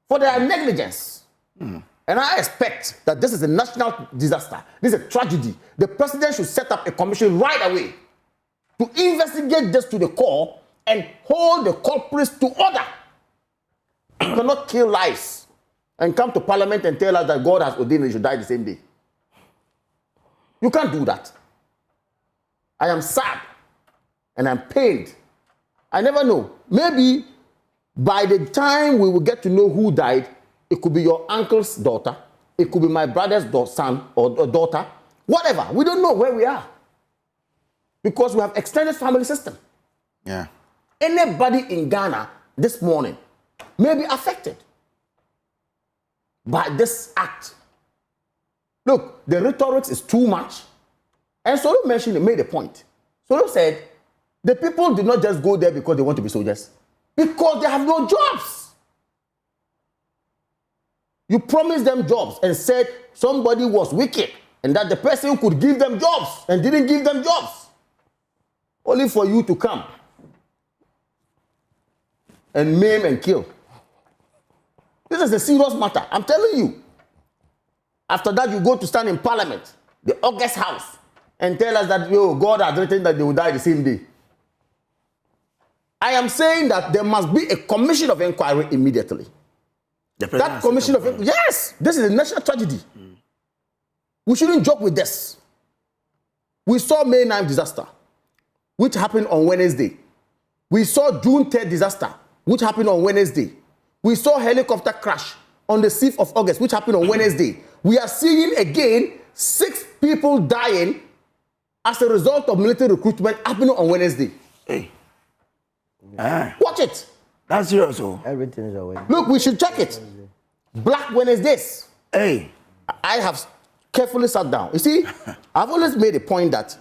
for their negligence. And I expect that this is a national disaster. This is a tragedy. The president should set up a commission right away to investigate this to the core and hold the culprits to order. You cannot kill lives and come to parliament and tell us that God has ordained they should die the same day. You can't do that. I am sad and I'm pained. I never know. Maybe by the time we will get to know who died, it could be your uncle's daughter, it could be my brother's son or daughter, whatever. We don't know where we are because we have extended family system. Yeah. Anybody in Ghana this morning may be affected by this act. Look, the rhetoric is too much. And Solo made a point. Solo said, the people did not just go there because they want to be soldiers, because they have no jobs. You promised them jobs and said somebody was wicked and that the person could give them jobs and didn't give them jobs. Only for you to come and maim and kill. This is a serious matter. I'm telling you. After that, you go to stand in Parliament, the August House, and tell us that, yo, God has written that they will die the same day. I am saying that there must be a commission of inquiry immediately. That commission of inquiry, yes, this is a national tragedy. We shouldn't joke with this. We saw May 9th disaster, which happened on Wednesday. We saw June 3rd disaster, which happened on Wednesday. We saw helicopter crash on the 6th of August, which happened on Wednesday. We are seeing again 6 people dying as a result of military recruitment happening on Wednesday. Hey. Watch it. That's serious. Oh. Everything is away. Look, we should check it. Black Wednesdays. Hey. I have carefully sat down. You see, I've always made a point that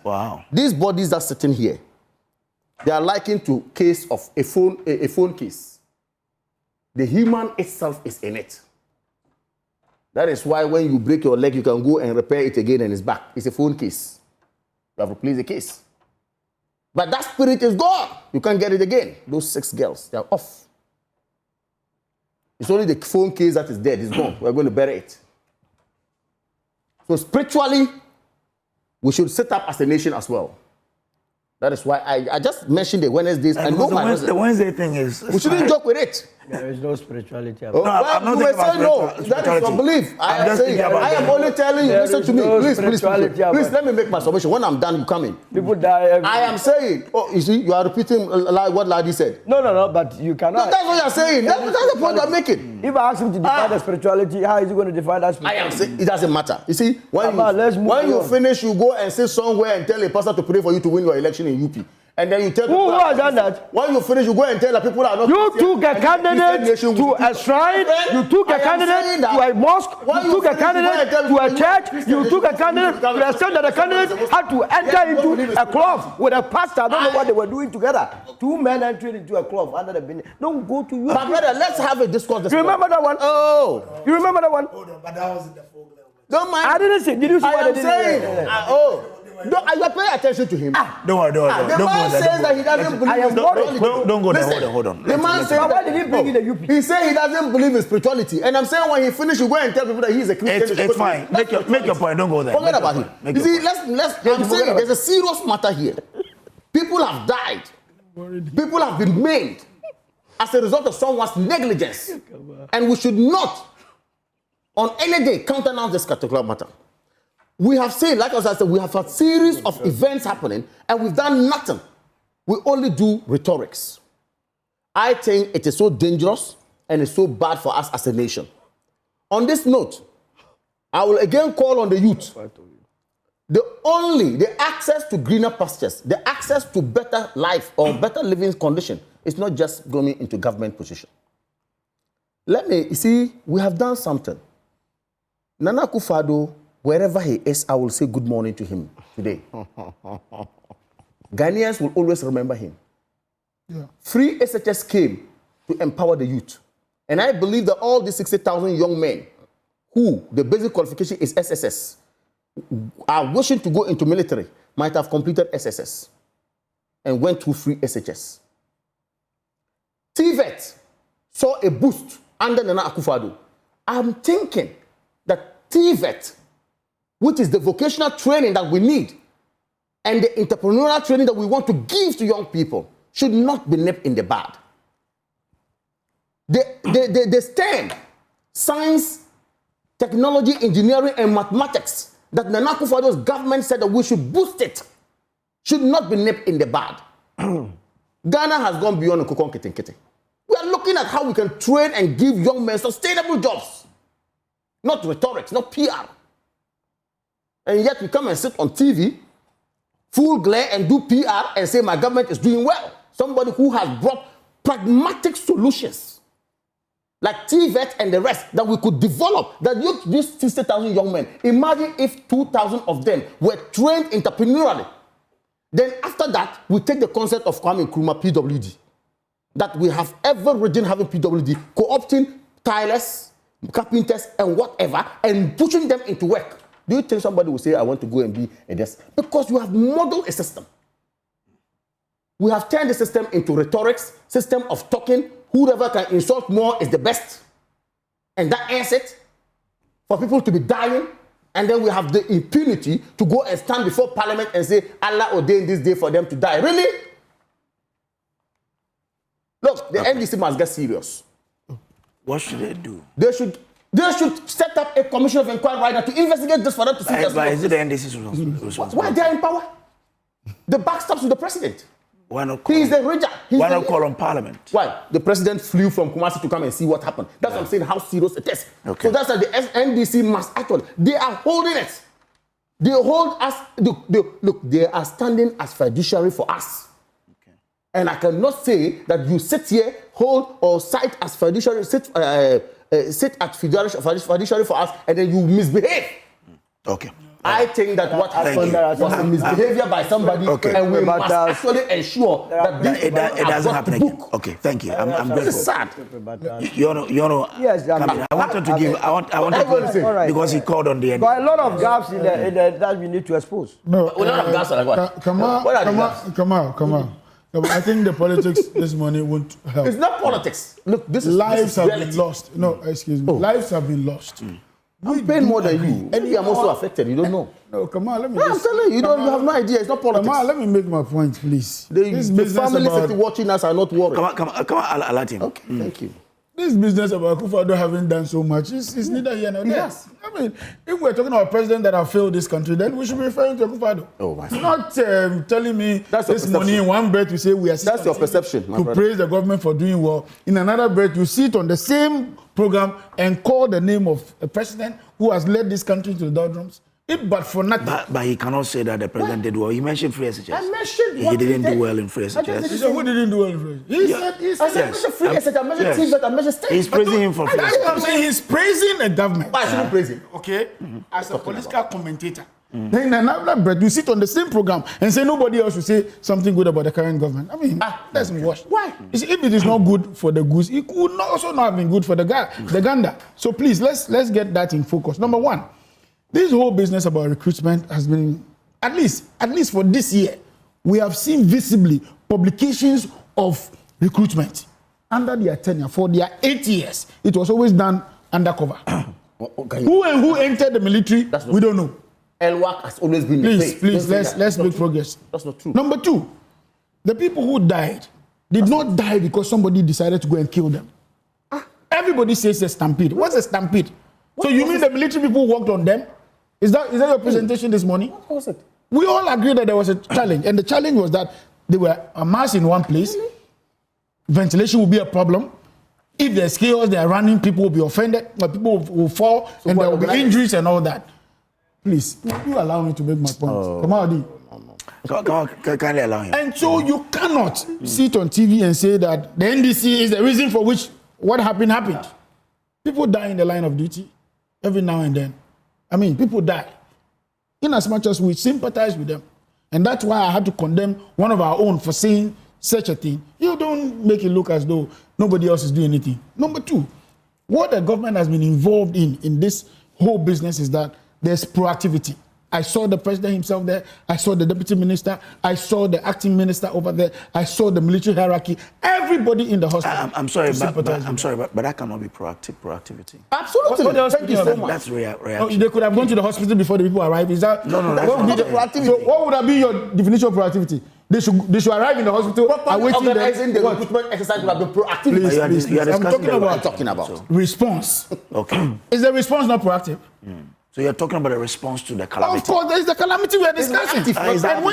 these bodies that are sitting here, they are likened to case of a phone case. The human itself is in it. That is why when you break your leg, you can go and repair it again and it's back. It's a phone case. You have replaced the case. But that spirit is gone. You can't get it again. Those 6 girls, they are off. It's only the phone case that is dead. It's gone. We're going to bury it. So spiritually, we should set up as a nation as well. That is why I just mentioned the Wednesdays. And the Wednesday thing is... We shouldn't joke with it. There is no spirituality. Oh, No, I'm not you may talking say no. about That is spirituality. your belief. I am just saying, thinking about I am only telling you, There listen is to me. no Please, spirituality about let me make my submission. When I'm done, you come in. People die every I am saying, oh, you see, you are repeating what Ladi said. No, but you cannot. No, that's what you're saying. That's the point I'm making. If I ask him to define the spirituality, how is he going to define that I spirituality? am saying, it doesn't matter. You see, when let's move you on. finish, you go and sit somewhere and tell a pastor to pray for you to win your election in UP. And then you tell Who has done that? When you finish, you go and tell the people that are not. You took a candidate to a shrine, you took a candidate to a mosque, you took a candidate to a church, you took a candidate to the extent that the candidate had to enter into a club with a pastor. I don't know what they were doing together. Two men entering into a club under the beginning. Don't go to you. But brother, let's have a discourse. You remember that one? Oh. You remember that one? Hold on, but that was in the foreground. Don't mind. I didn't say. Did you see I what am they did? saying. You are paying attention to him. Don't worry. The man says that he doesn't believe in spirituality. Don't go there. Listen, Hold on. The man says Why did he bring in the UP? He said he doesn't believe in spirituality. And I'm saying when he finishes, you go and tell people that he's a Christian. It's fine. Make your point. Don't go there. Forget about him. You see, I'm saying there's a serious matter here. People have died. People have been maimed as a result of someone's negligence. And we should not, on any day, countenance this particular matter. We have seen, like I said, we have a series of events happening and we've done nothing. We only do rhetorics. I think it is so dangerous and it's so bad for us as a nation. On this note, I will again call on the youth. The access to greener pastures, the access to better life or better living condition is not just going into government position. You see, we have done something. Nana Akufo-Addo, wherever he is, I will say good morning to him today. Ghanaians will always remember him. Yeah. Free SHS came to empower the youth. And I believe that all these 60,000 young men who the basic qualification is SSS are wishing to go into military might have completed SSS and went through free SHS. TVET saw a boost under Nana Akufo-Addo. I'm thinking that TVET, which is the vocational training that we need, and the entrepreneurial training that we want to give to young people, should not be nipped in the bud. The STEM, science, technology, engineering, and mathematics, that Nana Akufo-Addo's government said that we should boost it, should not be nipped in the bud. Ghana has gone beyond Nkukon Kitinkiti. We are looking at how we can train and give young men sustainable jobs. Not rhetorics, not PR. And yet we come and sit on TV, full glare, and do PR and say my government is doing well. Somebody who has brought pragmatic solutions like TVET and the rest that we could develop, that these 60,000 young men, imagine if 2,000 of them were trained entrepreneurially. Then after that, we take the concept of Kwame Nkrumah PWD, that we have every region having PWD, co-opting tilers, carpenters, and whatever, and pushing them into work. Do you think somebody will say, I want to go and be a desk? Because you have modeled a system. We have turned the system into rhetorics, system of talking. Whoever can insult more is the best. And that ends it for people to be dying. And then we have the impunity to go and stand before Parliament and say, Allah ordained this day for them to die. Really? Look, the NDC must get serious. What should they do? They should set up a commission of inquiry right now to investigate this for them to see. But is it the NDC's responsibility? Why they are in power? The back stops with the president. Why not call, He is the region. why not call on Parliament? Why? The president flew from Kumasi to come and see what happened. That's what I'm saying, how serious it is. Okay. So that's why the NDC must actually, they are holding it. They hold us, look, they are standing as fiduciary for us. Okay. And I cannot say that you sit here, hold or cite as fiduciary, sit at fiduciary for us, and then you misbehave. Okay. I think that what happened was a misbehavior by somebody, and we must actually ensure that this it doesn't happen again. Okay, thank you. I'm grateful. It's sad. You know. Yes, I wanted to give. I wanted to give right. because he called on the end. But a lot of gaps in the that we need to expose. No, We don't have gas like what? Come on. I think the politics this morning won't help. It's not politics. Look, Lives have reality. been lost. No, excuse me. Lives have been lost. I'm paying more than you. And I'm also affected. You don't know. No, come on, let me. No, I'm telling you, you have no idea. It's not politics. Come on, let me make my point, please. The family safety watching us are not worried. Come on, I'll let him. Okay, thank you. this business about Akufo-Addo having done so much is neither here nor there. Yes. I mean, if we're talking about a president that have failed this country, then we should be referring to Akufo-Addo. Oh, my Not telling me That's your this money in perception. one breath you say we are. That's your perception, my to brother. praise the government for doing well. In another breath, you sit on the same program and call the name of a president who has led this country to the doldrums. But for nothing. But he cannot say that the president did well. He mentioned free SHS. I mentioned He what didn't did. do well in free He SHS. said, who didn't do well in France? He said, I said, Yes. measure free SHS, I measure Yes. TVET, I measure state. He's praising him for free That's what I'm SHS. saying. He's praising a government. Why should we praise him? Okay? As a political commentator. Then in another breath, you sit on the same program and say nobody else will say something good about the current government. I mean, that's wash. Why? You see, if it is not good for the goose, it could also not have been good for the gander. So please, let's get that in focus. Number one, this whole business about recruitment has been, at least for this year, we have seen visibly publications of recruitment under their tenure for their 8 years. It was always done undercover. Who entered the military, we don't know. LWAC has always been the face. Please, let's make progress. That's not true. Number two, the people who died did not die because somebody decided to go and kill them. Everybody says a stampede. What's a stampede? So you mean the military people worked on them? Is that your presentation this morning? What was it? We all agreed that there was a challenge, and the challenge was that they were amassed in one place. Ventilation will be a problem. If there's chaos, they are running, people will be offended, people will fall, and there will be injuries and all that. Please, you allow me to make my point. Come on, Can you allow him? and so you cannot sit on TV and say that the NDC is the reason for which what happened. People die in the line of duty every now and then. I mean, people die. In as much as we sympathize with them. And that's why I had to condemn one of our own for saying such a thing. You don't make it look as though nobody else is doing anything. Number two, what the government has been involved in this whole business is that there's proactivity. I saw the president himself there. I saw the deputy minister. I saw the acting minister over there. I saw the military hierarchy. Everybody in the hospital. I'm sorry, but that cannot be proactivity. Absolutely. What else Thank you so much. That's reaction. Oh, they could have gone to the hospital before the people arrive. Is that No, what would be the proactivity. So what would have been your definition of proactivity? They should arrive in the hospital. Organizing the recruitment exercise would have been proactive. Please. You are I'm discussing talking the- about response. Okay. Is the response not proactive? So you're talking about a response to the Of calamity. course, there is the calamity we are discussing. And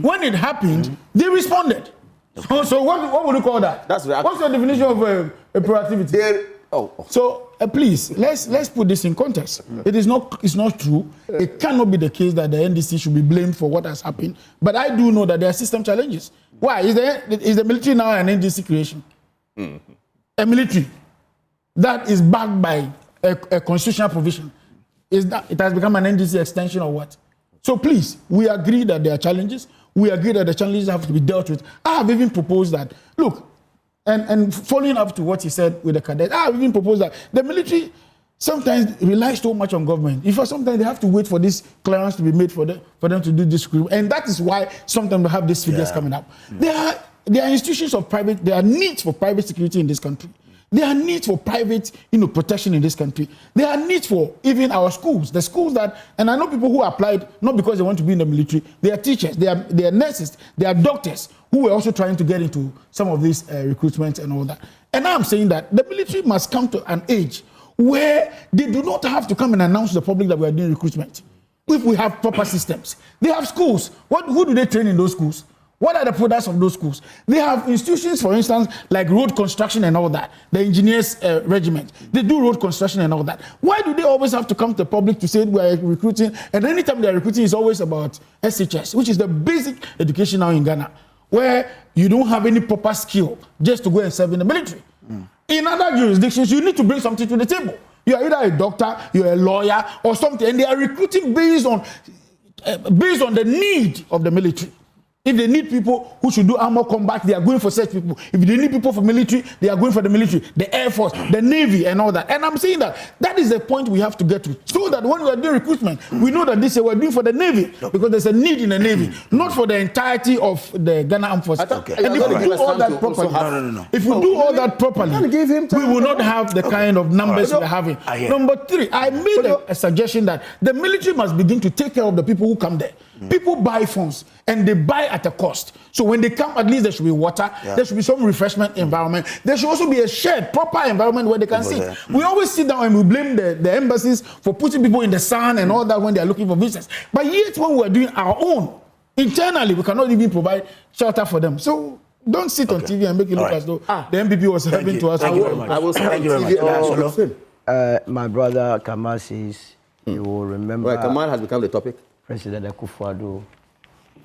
when it happened, they responded. So what would you call that? That's reactive. What's your definition of a proactivity? So please, let's put this in context. It's not true. It cannot be the case that the NDC should be blamed for what has happened. But I do know that there are system challenges. Why? Is the military now an NDC creation? A military that is backed by a constitutional provision. It has become an NDC extension or what? So please, we agree that there are challenges. We agree that the challenges have to be dealt with. I have even proposed that, look, and following up to what he said with the cadets, I have even proposed that the military sometimes relies so much on government. In fact, sometimes they have to wait for this clearance to be made for them to do this recruitment. And that is why sometimes we have these figures coming up. There are institutions of private, there are needs for private security in this country. There are needs for private, protection in this country. There are needs for even our schools. The schools that, and I know people who applied not because they want to be in the military. They are teachers, they are nurses, they are doctors who were also trying to get into some of these recruitment and all that. And now I'm saying that the military must come to an age where they do not have to come and announce to the public that we are doing recruitment. If we have proper systems, they have schools. Who do they train in those schools? What are the products of those schools? They have institutions, for instance, like road construction and all that. The engineers regiment. They do road construction and all that. Why do they always have to come to the public to say we are recruiting? And anytime they are recruiting, it's always about SHS, which is the basic education now in Ghana, where you don't have any proper skill just to go and serve in the military. In other jurisdictions, you need to bring something to the table. You are either a doctor, you're a lawyer, or something, and they are recruiting based on the need of the military. If they need people who should do armor combat, they are going for such people. If they need people for military, they are going for the military, the Air Force, the Navy, and all that. And I'm saying that is the point we have to get to. So that when we are doing recruitment, we know that this year we're doing for the Navy, because there's a need in the Navy, not for the entirety of the Ghana Armed Forces. Okay. And if we do all that properly, if we do all that properly, we will not have the kind of numbers we're having. Number three, I made a suggestion that the military must begin to take care of the people who come there. People buy phones and they buy at a cost. So when they come, at least there should be water, there should be some refreshment environment. There should also be a shared, proper environment where they can sit. We always sit down and we blame the embassies for putting people in the sun and all that when they are looking for visas. But yet when we are doing our own, internally, we cannot even provide shelter for them. So don't sit on TV and make it look as though the MPP was helping to us. Thank you very much. I will thank you very much. My brother Kamal says you will remember. Right, Kamal has become the topic. President Akufo-Addo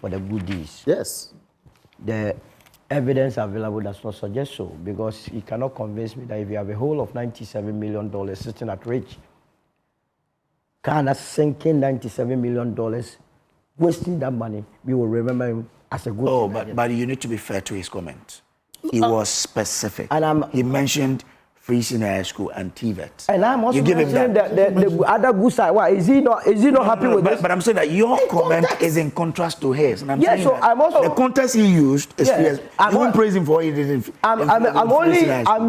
for the goodies. Yes. The evidence available does not suggest so, because he cannot convince me that if you have a whole of $97 million sitting at Rich, Ghana sinking $97 million, wasting that money, we will remember him as a good. Oh, but you need to be fair to his comment. He was specific. And he mentioned Free Senior High School and TVET. And I'm also mentioning the other good side. Why is he not happy with this? But I'm saying that your comment is in contrast to his. And I'm saying so I'm also the context he used is yes, you won't praise him for what he did. I'm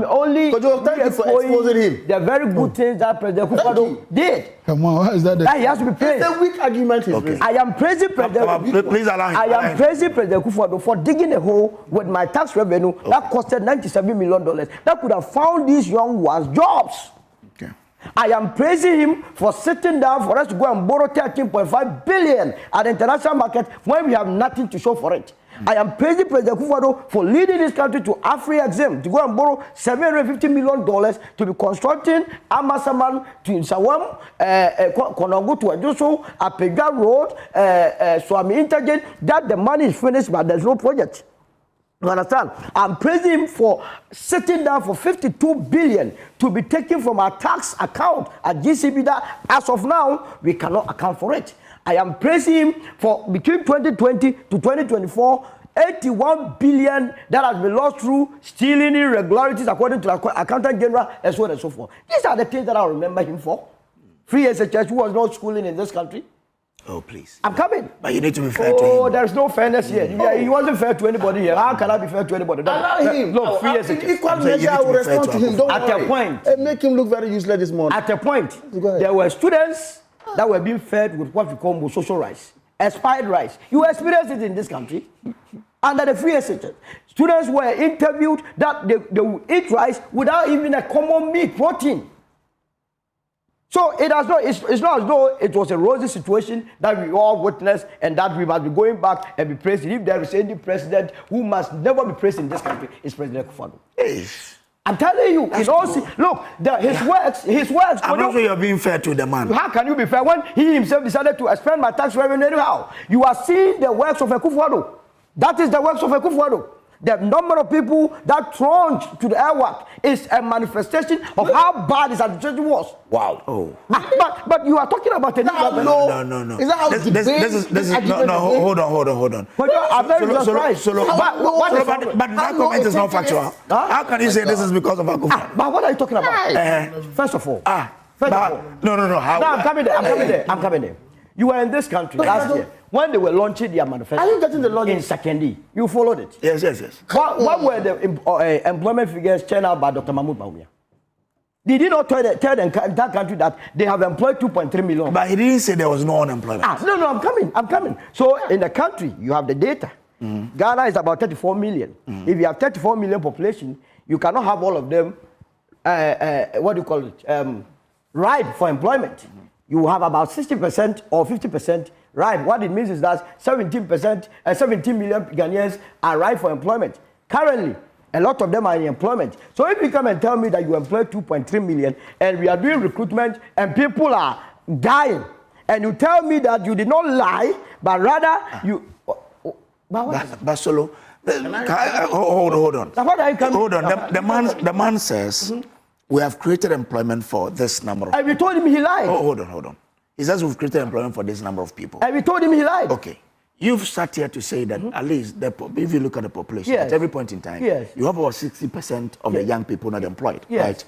only but you thank you for exposing him. The very good things that President Akufo-Addo did. Come on, how is that? That he has to be praised. It's a weak argument. Okay. I am praising President. Please allow him. I am praising President Akufo-Addo for digging a hole with my tax revenue that costed $97 million. That could have found these young ones jobs. Okay. I am praising him for sitting down for us to go and borrow 13.5 billion at the international market when we have nothing to show for it. I am praising President Akufo-Addo for leading this country to Afri-Exim to go and borrow $750 million to be constructing Amasaman to Nsawam, Konongo to Adoso, Apega Road, Swami Interchange. That the money is finished, but there's no project. You understand? I'm praising him for sitting down for 52 billion to be taken from our tax account at GCB that as of now, we cannot account for it. I am praising him for between 2020 to 2024, 81 billion that has been lost through stealing irregularities according to the Accountant General and so on and so forth. These are the things that I remember him for. Free SHS, who was not schooling in this country. Oh, please. I'm coming. But you need to be fair to him. Oh, there's no fairness here. He wasn't fair to anybody here. How can I be fair to anybody? Allow him. Look, free SHS. Equal measure, I will respond to him. Don't At worry. a point. And make him look very useless this morning. At a point, there were students that were being fed with what we call social rice, expired rice. You experience it in this country under the free SHS. Students were interviewed that they would eat rice without even a common meat protein. So it's not as though it was a rosy situation that we all witnessed and that we must be going back and be praised. If there is any president who must never be praised in this country, it's President Akufo-Addo. I'm telling you, look, his works. I'm not sure you're being fair to the man. How can you be fair when he himself decided to expend my tax revenue anyhow? You are seeing the works of Akufo-Addo. That is the works of Akufo-Addo. The number of people that thrown to the airwork is a manifestation of how bad his administration was. Wow. Oh. But you are talking about a No. Is that how this is no, hold on. But I'm very surprised. But that comment is not factual. How can you say this is because of Akufo? But what are you talking about? First of all. No. No, I'm coming there. You were in this country last year when they were launching their manifesto. Are you getting the launch in Sekondi? You followed it. Yes. What were the employment figures churned out by Dr. Mahmoud Bawumia? Did he not tell that country that they have employed 2.3 million? But he didn't say there was no unemployment. No, I'm coming. So in the country, you have the data. Ghana is about 34 million. If you have 34 million population, you cannot have all of them, ripe for employment. You have about 60% or 50% ripe. What it means is that 17 million Ghanaians are ripe for employment. Currently, a lot of them are in employment. So if you come and tell me that you employ 2.3 million and we are doing recruitment and people are dying, and you tell me that you did not lie, but rather you... But Solo, hold on. Hold on. The man says... We have created employment for this number of people. And we told him he lied. Hold on. He says we've created employment for this number of people. And we told him he lied. Okay. You've sat here to say that at least, if you look at the population, at every point in time, you have about 60% of the young people not employed, right?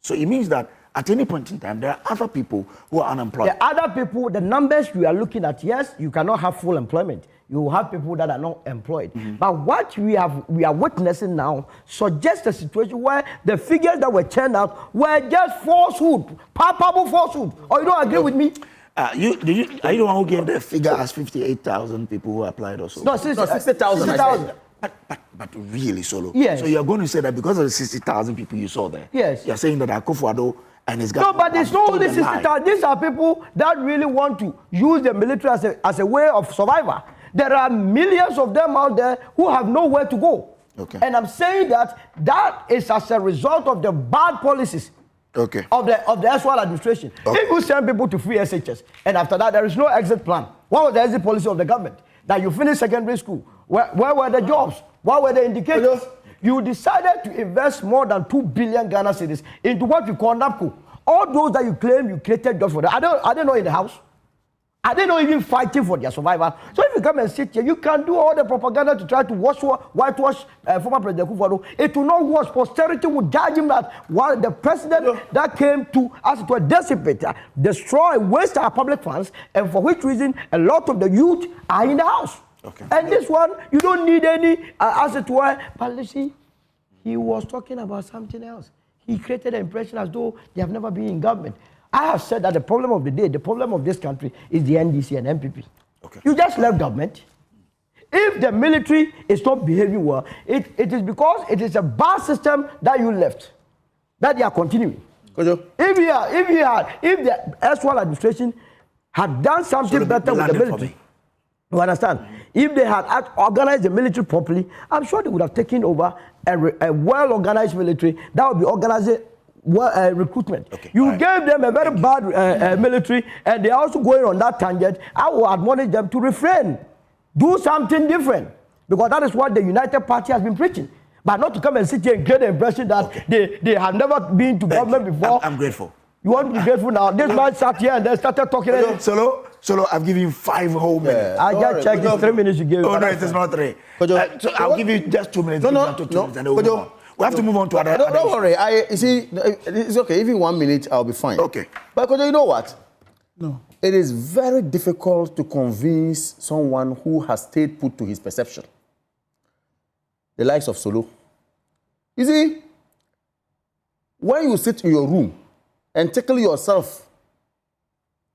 So it means that at any point in time, there are other people who are unemployed. The other people, the numbers we are looking at, yes, you cannot have full employment. You have people that are not employed. But what we are witnessing now suggests a situation where the figures that were churned out were just falsehood, palpable falsehood. Or you don't agree with me? Are you the one who gave the figure as 58,000 people who applied or so? No, 60,000. 60,000. But really, Solo. Yes. So you're going to say that because of the 60,000 people you saw there, yes, you're saying that Akufo-Addo and his no, government. but it's not only 60,000. These are people that really want to use the military as a way of survival. There are millions of them out there who have nowhere to go. Okay. And I'm saying that is as a result of the bad policies of the actual administration. Okay. If you send people to free SHS, and after that there is no exit plan, what was the exit policy of the government? That you finish secondary school. Where were the jobs? What were the indicators? You decided to invest more than 2 billion Ghana cedis into what you call NAPCO. All those that you claim you created jobs for them, are they not in the house? Are they not even fighting for their survival? So if you come and sit here, you can do all the propaganda to try to whitewash former President Akufo-Addo. It will not wash. Posterity will judge him that the president that came to us to dissipate, destroy, waste our public funds, and for which reason a lot of the youth are in the house. Okay. And this one, you don't need any as it were. But you see, he was talking about something else. He created an impression as though they have never been in government. I have said that the problem of the day, the problem of this country is the NDC and MPP. Okay. You just left government. If the military is not behaving well, it is because it is a bad system that you left, that they are continuing. If the actual administration had done something better with the military, you understand? If they had organized the military properly, I'm sure they would have taken over a well-organized military that would be organized recruitment. Okay. You gave them a very bad military, and they are also going on that tangent. I will admonish them to refrain. Do something different. Because that is what the United Party has been preaching. But not to come and sit here and get the impression that they have never been to government before. I'm grateful. You want to be grateful now? This man sat here and then started talking. Solo, I've given you 5 whole minutes. I just checked. It's 3 minutes you gave. Oh, no, it is not 3. So I'll give you just 2 minutes. No. We have to move on to other. Don't worry. You see, it's okay. Even 1 minute, I'll be fine. Okay. But you know what? No. It is very difficult to convince someone who has stayed put to his perception. The likes of Solo. You see, when you sit in your room and tickle yourself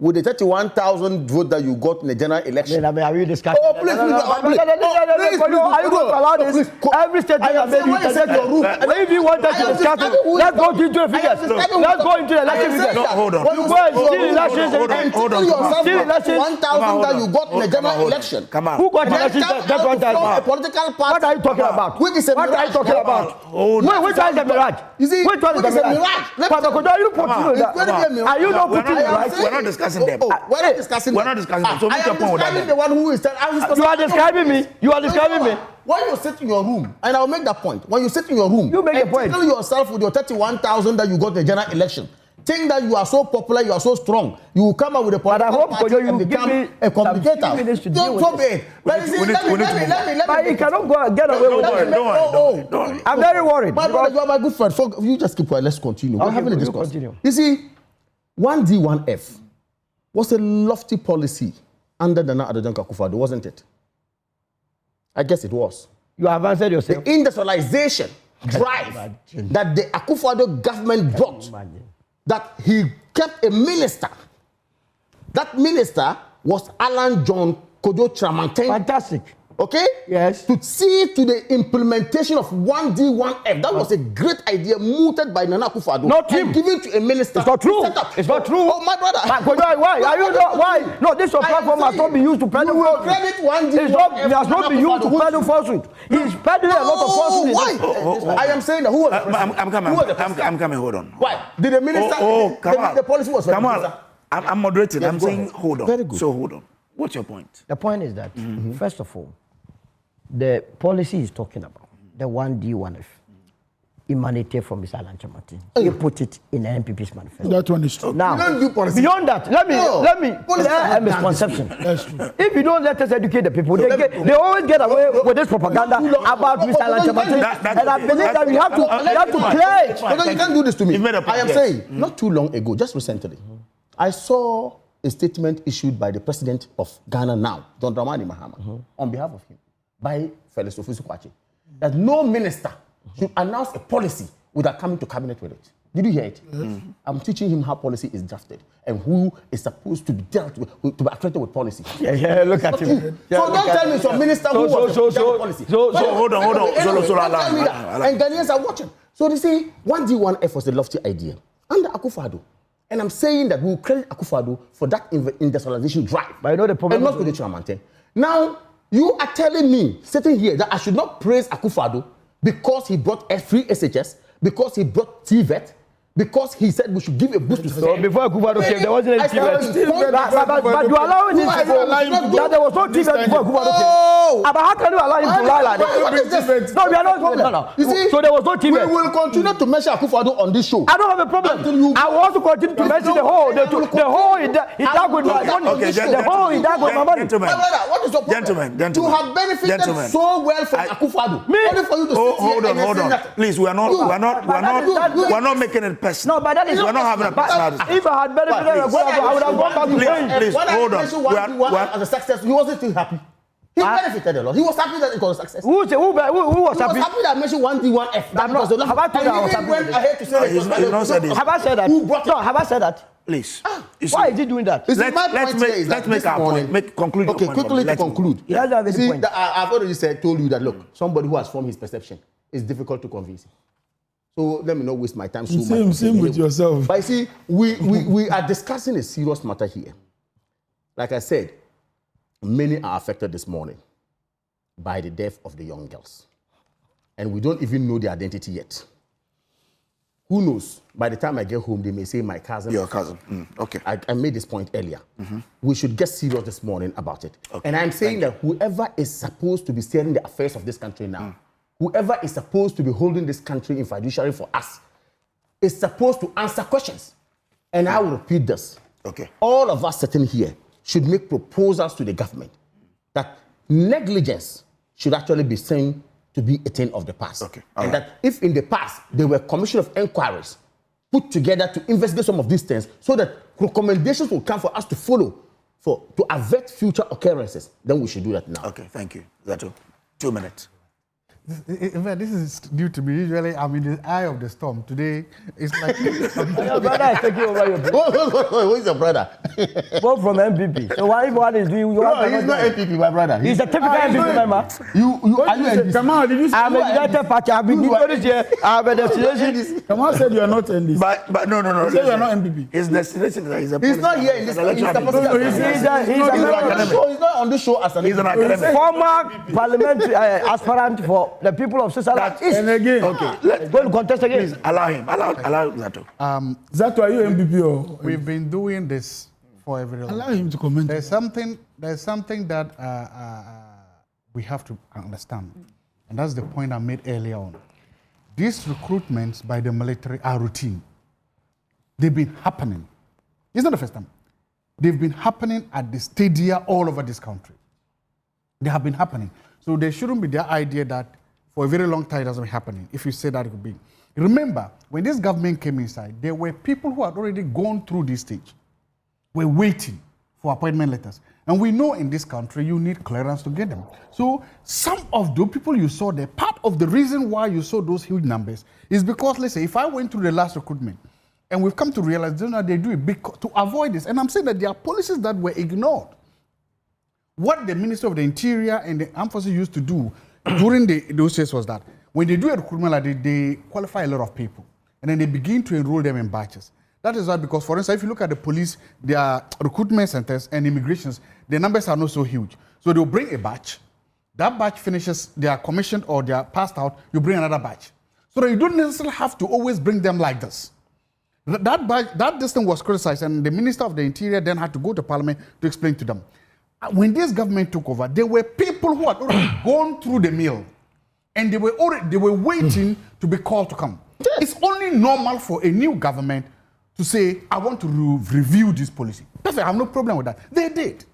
with the 31,000 vote that you got in the general election. Are you discussing? Oh, please, please. Are you going to allow this? Every state I have made you interject your room. If you want us to discuss it, let's go into the figures. Let's go into the election figures. No, hold on. You go and steal elections. Hold on. Steal elections. 1,000 that you got in the general election. Come on. Who got elections? That 1,000. A political party. What are you talking about? Which is a mirage. What are you talking about? Which one is the mirage? You see, which one is the mirage? Are you not putting it right? We're not discussing them. We're not discussing them. So make your point with that. The one who is you are describing me. You are describing me. When you sit in your room, and I'll make that point. When you sit in your room, you make a point. Tickle yourself with your 31,000 that you got in the general election. Think that you are so popular, you are so strong. You will come out with a political party and become a communicator. Don't forbid. But you cannot go and get away with it. Don't worry. I'm very worried. My brother, you are my good friend. You just keep quiet. Let's continue. We're having a discussion. You see, 1D, 1F was a lofty policy under the Nana Addo Akufo-Addo, wasn't it? I guess it was. You have answered yourself. The industrialization drive that the Akufo-Addo government brought, that he kept a minister. That minister was Alan John Kojo Tramanten. Fantastic. Okay? Yes. To see to the implementation of 1D, 1F. That was a great idea mooted by Nana Akufo-Addo. Not him. And given to a minister. It's not true. It's not true. Oh, my brother. Why? Are you not? Why? No, this your platform has not been used to peddle falsehood. Credit 1D, it has not been used to peddle falsehood. He's peddling a lot of falsehood. Why? I am saying that who was the president? I'm coming. Hold on. Why? Did the minister? The policy was. Come on. I'm moderating. I'm saying hold on. Very good. So hold on. What's your point? The point is that, first of all, the policy he's talking about, the 1D, 1F, emanated from Mr. Alan Tramanten. He put it in the NPP's manifesto. That one is true. Now, beyond that, let me clear a misconception. If you don't let us educate the people, they always get away with this propaganda about Mr. Alan Tramanten. And I believe that we have to clear it. Because you can't do this to me. I am saying, not too long ago, just recently, I saw a statement issued by the president of Ghana now, John Dramani Mahama, on behalf of him, by Felix Ofusu Kwache, that no minister should announce a policy without coming to cabinet with it. Did you hear it? I'm teaching him how policy is drafted and who is supposed to be dealt with, to be affected with policy. Yeah, look at him. So don't tell me some minister who was policy. So hold on. And Ghanaians are watching. So they say 1D1F was a lofty idea under Akufo-Addo. And I'm saying that we'll credit Akufo-Addo for that industrialization drive. But you know the problem. And not with the Chiramanten. Now, you are telling me, sitting here, that I should not praise Akufo-Addo because he brought free SHS, because he brought TVET, because he said we should give a boost to So before Akufo-Addo came, there wasn't any TVET. But you allowing this to go, that there was no TVET before Akufo-Addo came. But how can you allow him to lie like that? What is this? No, we are not. No. You see, So there was no TVET. we will continue to mention Akufo-Addo on this show. I don't have a problem. I will also continue to mention the whole. The whole he died with my money. Okay, The whole he died with my money. My brother, what is your problem? Gentlemen. You have benefited so well from Akufo-Addo. Only for you to sit Hold here on. nothing. Please, we're not making it personal. No, but that is we're not having a personal discussion. If I had benefited, I would have gone back to playing. Please, hold on. As a success, he wasn't still happy. He benefited a lot. He was happy that it was a success. Who was He was happy? happy that I mentioned 1D1F. That was the last. Have I told you I was And he happy? went ahead to say He's not said it. Have I said that? Who brought it? No, have I said that? Please. Why is he doing that? Let's make our point. Conclude. Okay, your point. quickly to conclude. He doesn't have any See, point. I've already told you that, look, somebody who has formed his perception is difficult to convince. So let me not waste my time so much. Same with yourself. But you see, we are discussing a serious matter here. Like I said, many are affected this morning by the death of the young girls. And we don't even know their identity yet. Who knows? By the time I get home, they may say my cousin. Your cousin. Okay. I made this point earlier. We should get serious this morning about it. Okay. And I'm saying that whoever is supposed to be steering the affairs of this country now, whoever is supposed to be holding this country in fiduciary for us, is supposed to answer questions. And I will repeat this. Okay. All of us sitting here should make proposals to the government that negligence should actually be seen to be a thing of the past. Okay. And that if in the past there were commission of inquiries put together to investigate some of these things so that recommendations will come for us to follow to avert future occurrences, then we should do that now. Okay, thank you. Zato, 2 minutes. In fact, this is due to me. Usually, I'm in the eye of the storm. Today, it's like... Your brother is taking over your brother. Who is your brother? Both from MPP. So why one is doing... No, he's not MPP, my brother. He's a typical MPP member. Are you NDC? Come on, did you say? I'm a United Party. I've been doing this year. I'm a destination. Come on, said you are not NDC. But no. He said you are not MPP. His destination is a He's not here in this country. He's not on this show as an academic. Former parliamentary aspirant for the people of Switzerland. And again, Okay, let's Going to contest again. please allow him. Allow Zato. Zato, are you MPP or? We've been doing this for a very long Allow time. him to comment. There's something that we have to understand, and that's the point I made earlier on. These recruitments by the military are routine. They've been happening. It's not the first time. They've been happening at the stadia all over this country. They have been happening. So there shouldn't be the idea that for a very long time it hasn't been happening. If you say that, it could be. Remember, when this government came inside, there were people who had already gone through this stage, were waiting for appointment letters. And we know in this country, you need clearance to get them. So some of the people you saw there, part of the reason why you saw those huge numbers is because, let's say, if I went through the last recruitment, and we've come to realize that they do it to avoid this. And I'm saying that there are policies that were ignored. What the Minister of the Interior and the Armed Forces used to do during those days was that when they do a recruitment like that, they qualify a lot of people. And then they begin to enroll them in batches. That is why, because for instance, if you look at the police, their recruitment centers and immigrations, the numbers are not so huge. So they'll bring a batch. That batch finishes, they are commissioned or they are passed out, you bring another batch. So that you don't necessarily have to always bring them like this. That thing was criticized, and the Minister of the Interior then had to go to Parliament to explain to them. When this government took over, there were people who had already gone through the mill, and they were waiting to be called to come. It's only normal for a new government to say, I want to review this policy. Perfect, I have no problem with that. They did.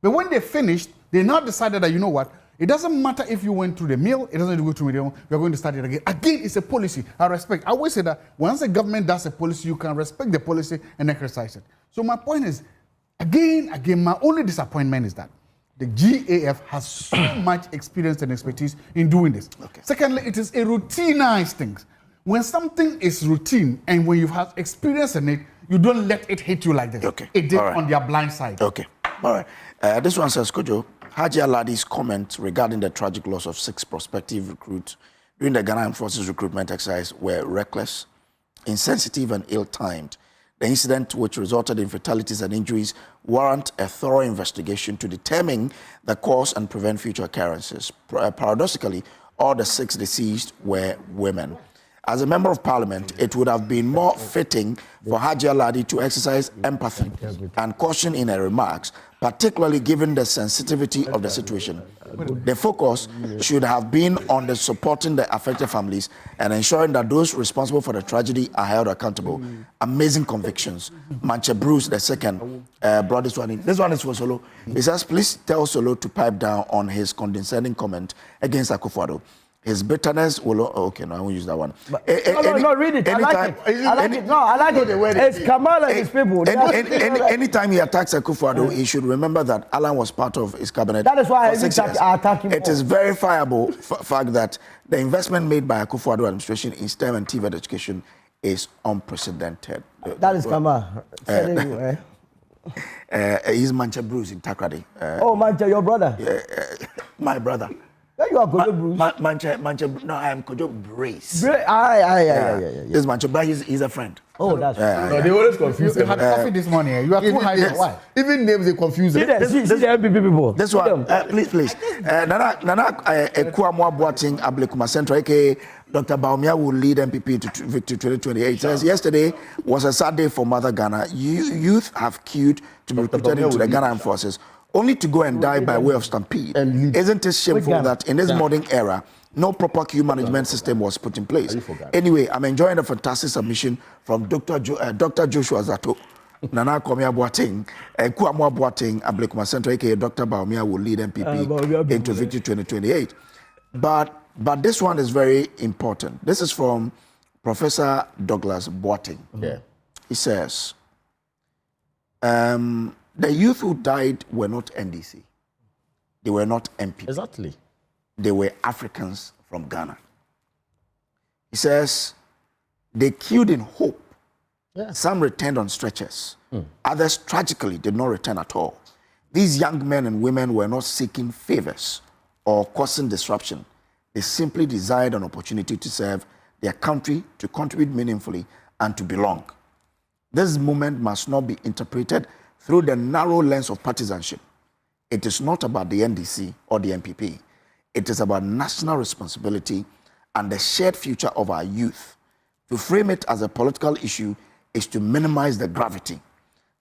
But when they finished, they now decided that, you know what, it doesn't matter if you went through the mill, it doesn't go through the mill, we're going to start it again. Again, it's a policy. I respect. I always say that once a government does a policy, you can respect the policy and exercise it. So my point is, again, my only disappointment is that the GAF has so much experience and expertise in doing this. Okay. Secondly, it is a routinized thing. When something is routine and when you have experience in it, you don't let it hit you like this. Okay. It did All right. on their blind side. Okay. All right. This one says, Kojo, Haji Aladi's comment regarding the tragic loss of 6 prospective recruits during the Ghana Armed Forces recruitment exercise were reckless, insensitive, and ill-timed. The incident, which resulted in fatalities and injuries, warrant a thorough investigation to determine the cause and prevent future occurrences. Paradoxically, all the 6 deceased were women. As a member of parliament, it would have been more fitting for Haji Aladi to exercise empathy and caution in her remarks, particularly given the sensitivity of the situation. The focus should have been on the supporting the affected families and ensuring that those responsible for the tragedy are held accountable. Amazing convictions. Manche Bruce II brought this one in. This one is for Solo. He says, please tell Solo to pipe down on his condescending comment against Akufo-Addo. His bitterness will... okay, no, I won't use that one. No, read it. I like it. I like it. No, I like it. It's Kamal and his people. Anytime he attacks Akufo-Addo, he should remember that Alan was part of his cabinet. That is why I attack him. It is verifiable fact that the investment made by Akufo-Addo administration in STEM and TVET education is unprecedented. That is Kamal. He's Manche Bruce in Takrady. Oh, Manche, your brother? My brother. You are Kojo Bruce. Manche, no, I am Kojo Brace. Yeah. This Manche Brace, he's a friend. Oh, that's right. No, they always confuse You them. had coffee this morning. You are too high. Yes. Why? Even names, they confuse them. See the MPP people. This one, please. Nana Ekuamwa Boating Ablekuma Central, aka Dr. Baumia, will lead MPP into Victory 2028. Says yesterday was a sad day for Mother Ghana. Youth have queued to be recruited into the Ghana Armed Forces, only to go and die by way of stampede. Isn't it shameful that in this modern era, no proper queue management system was put in place? Anyway, I'm enjoying the fantastic submission from Dr. Joshua Zato. Nana Komia Boateng, Kuamwa Boateng, Ablekuma Central, aka Dr. Baumia, will lead MPP into Victory 2028. But this one is very important. This is from Professor Douglas Boateng. Yeah. He says, the youth who died were not NDC. They were not MP. Exactly. They were Africans from Ghana. He says, they queued in hope. Yeah. Some returned on stretchers. Others tragically did not return at all. These young men and women were not seeking favors or causing disruption. They simply desired an opportunity to serve their country, to contribute meaningfully, and to belong. This movement must not be interpreted through the narrow lens of partisanship. It is not about the NDC or the MPP. It is about national responsibility and the shared future of our youth. To frame it as a political issue is to minimize the gravity.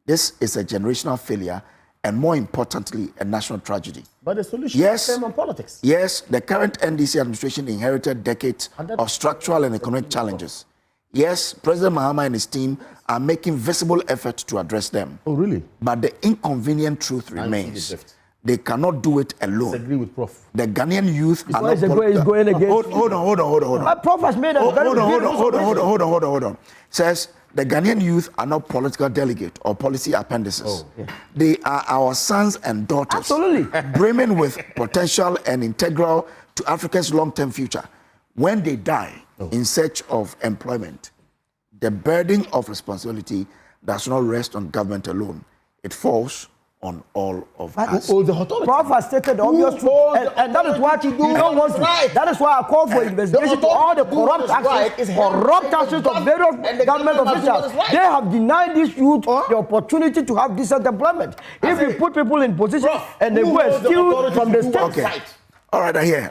This is a generational failure and, more importantly, a national tragedy. But the solution Yes. is same on politics. Yes, the current NDC administration inherited decades of structural and economic challenges. Yes, President Mahama and his team are making visible efforts to address them. Oh, really? But the inconvenient truth remains. They cannot do it alone. I agree with Prof. The Ghanaian youth are not... going against... Hold on. Prof has made a Hold on. Says the Ghanaian youth are not political delegate or policy appendices. They are our sons and daughters. Absolutely. Brimming with potential and integral to Africa's long-term future. When they die in search of employment, the burden of responsibility does not rest on government alone. It falls on all of us. Prof has stated obvious truth, and that is what you don't want to. That is why I call for investigation to all the corrupt actions of various government officials. They have denied this youth the opportunity to have decent employment. If you put people in position and they go and steal from the state. Okay. All right, I hear.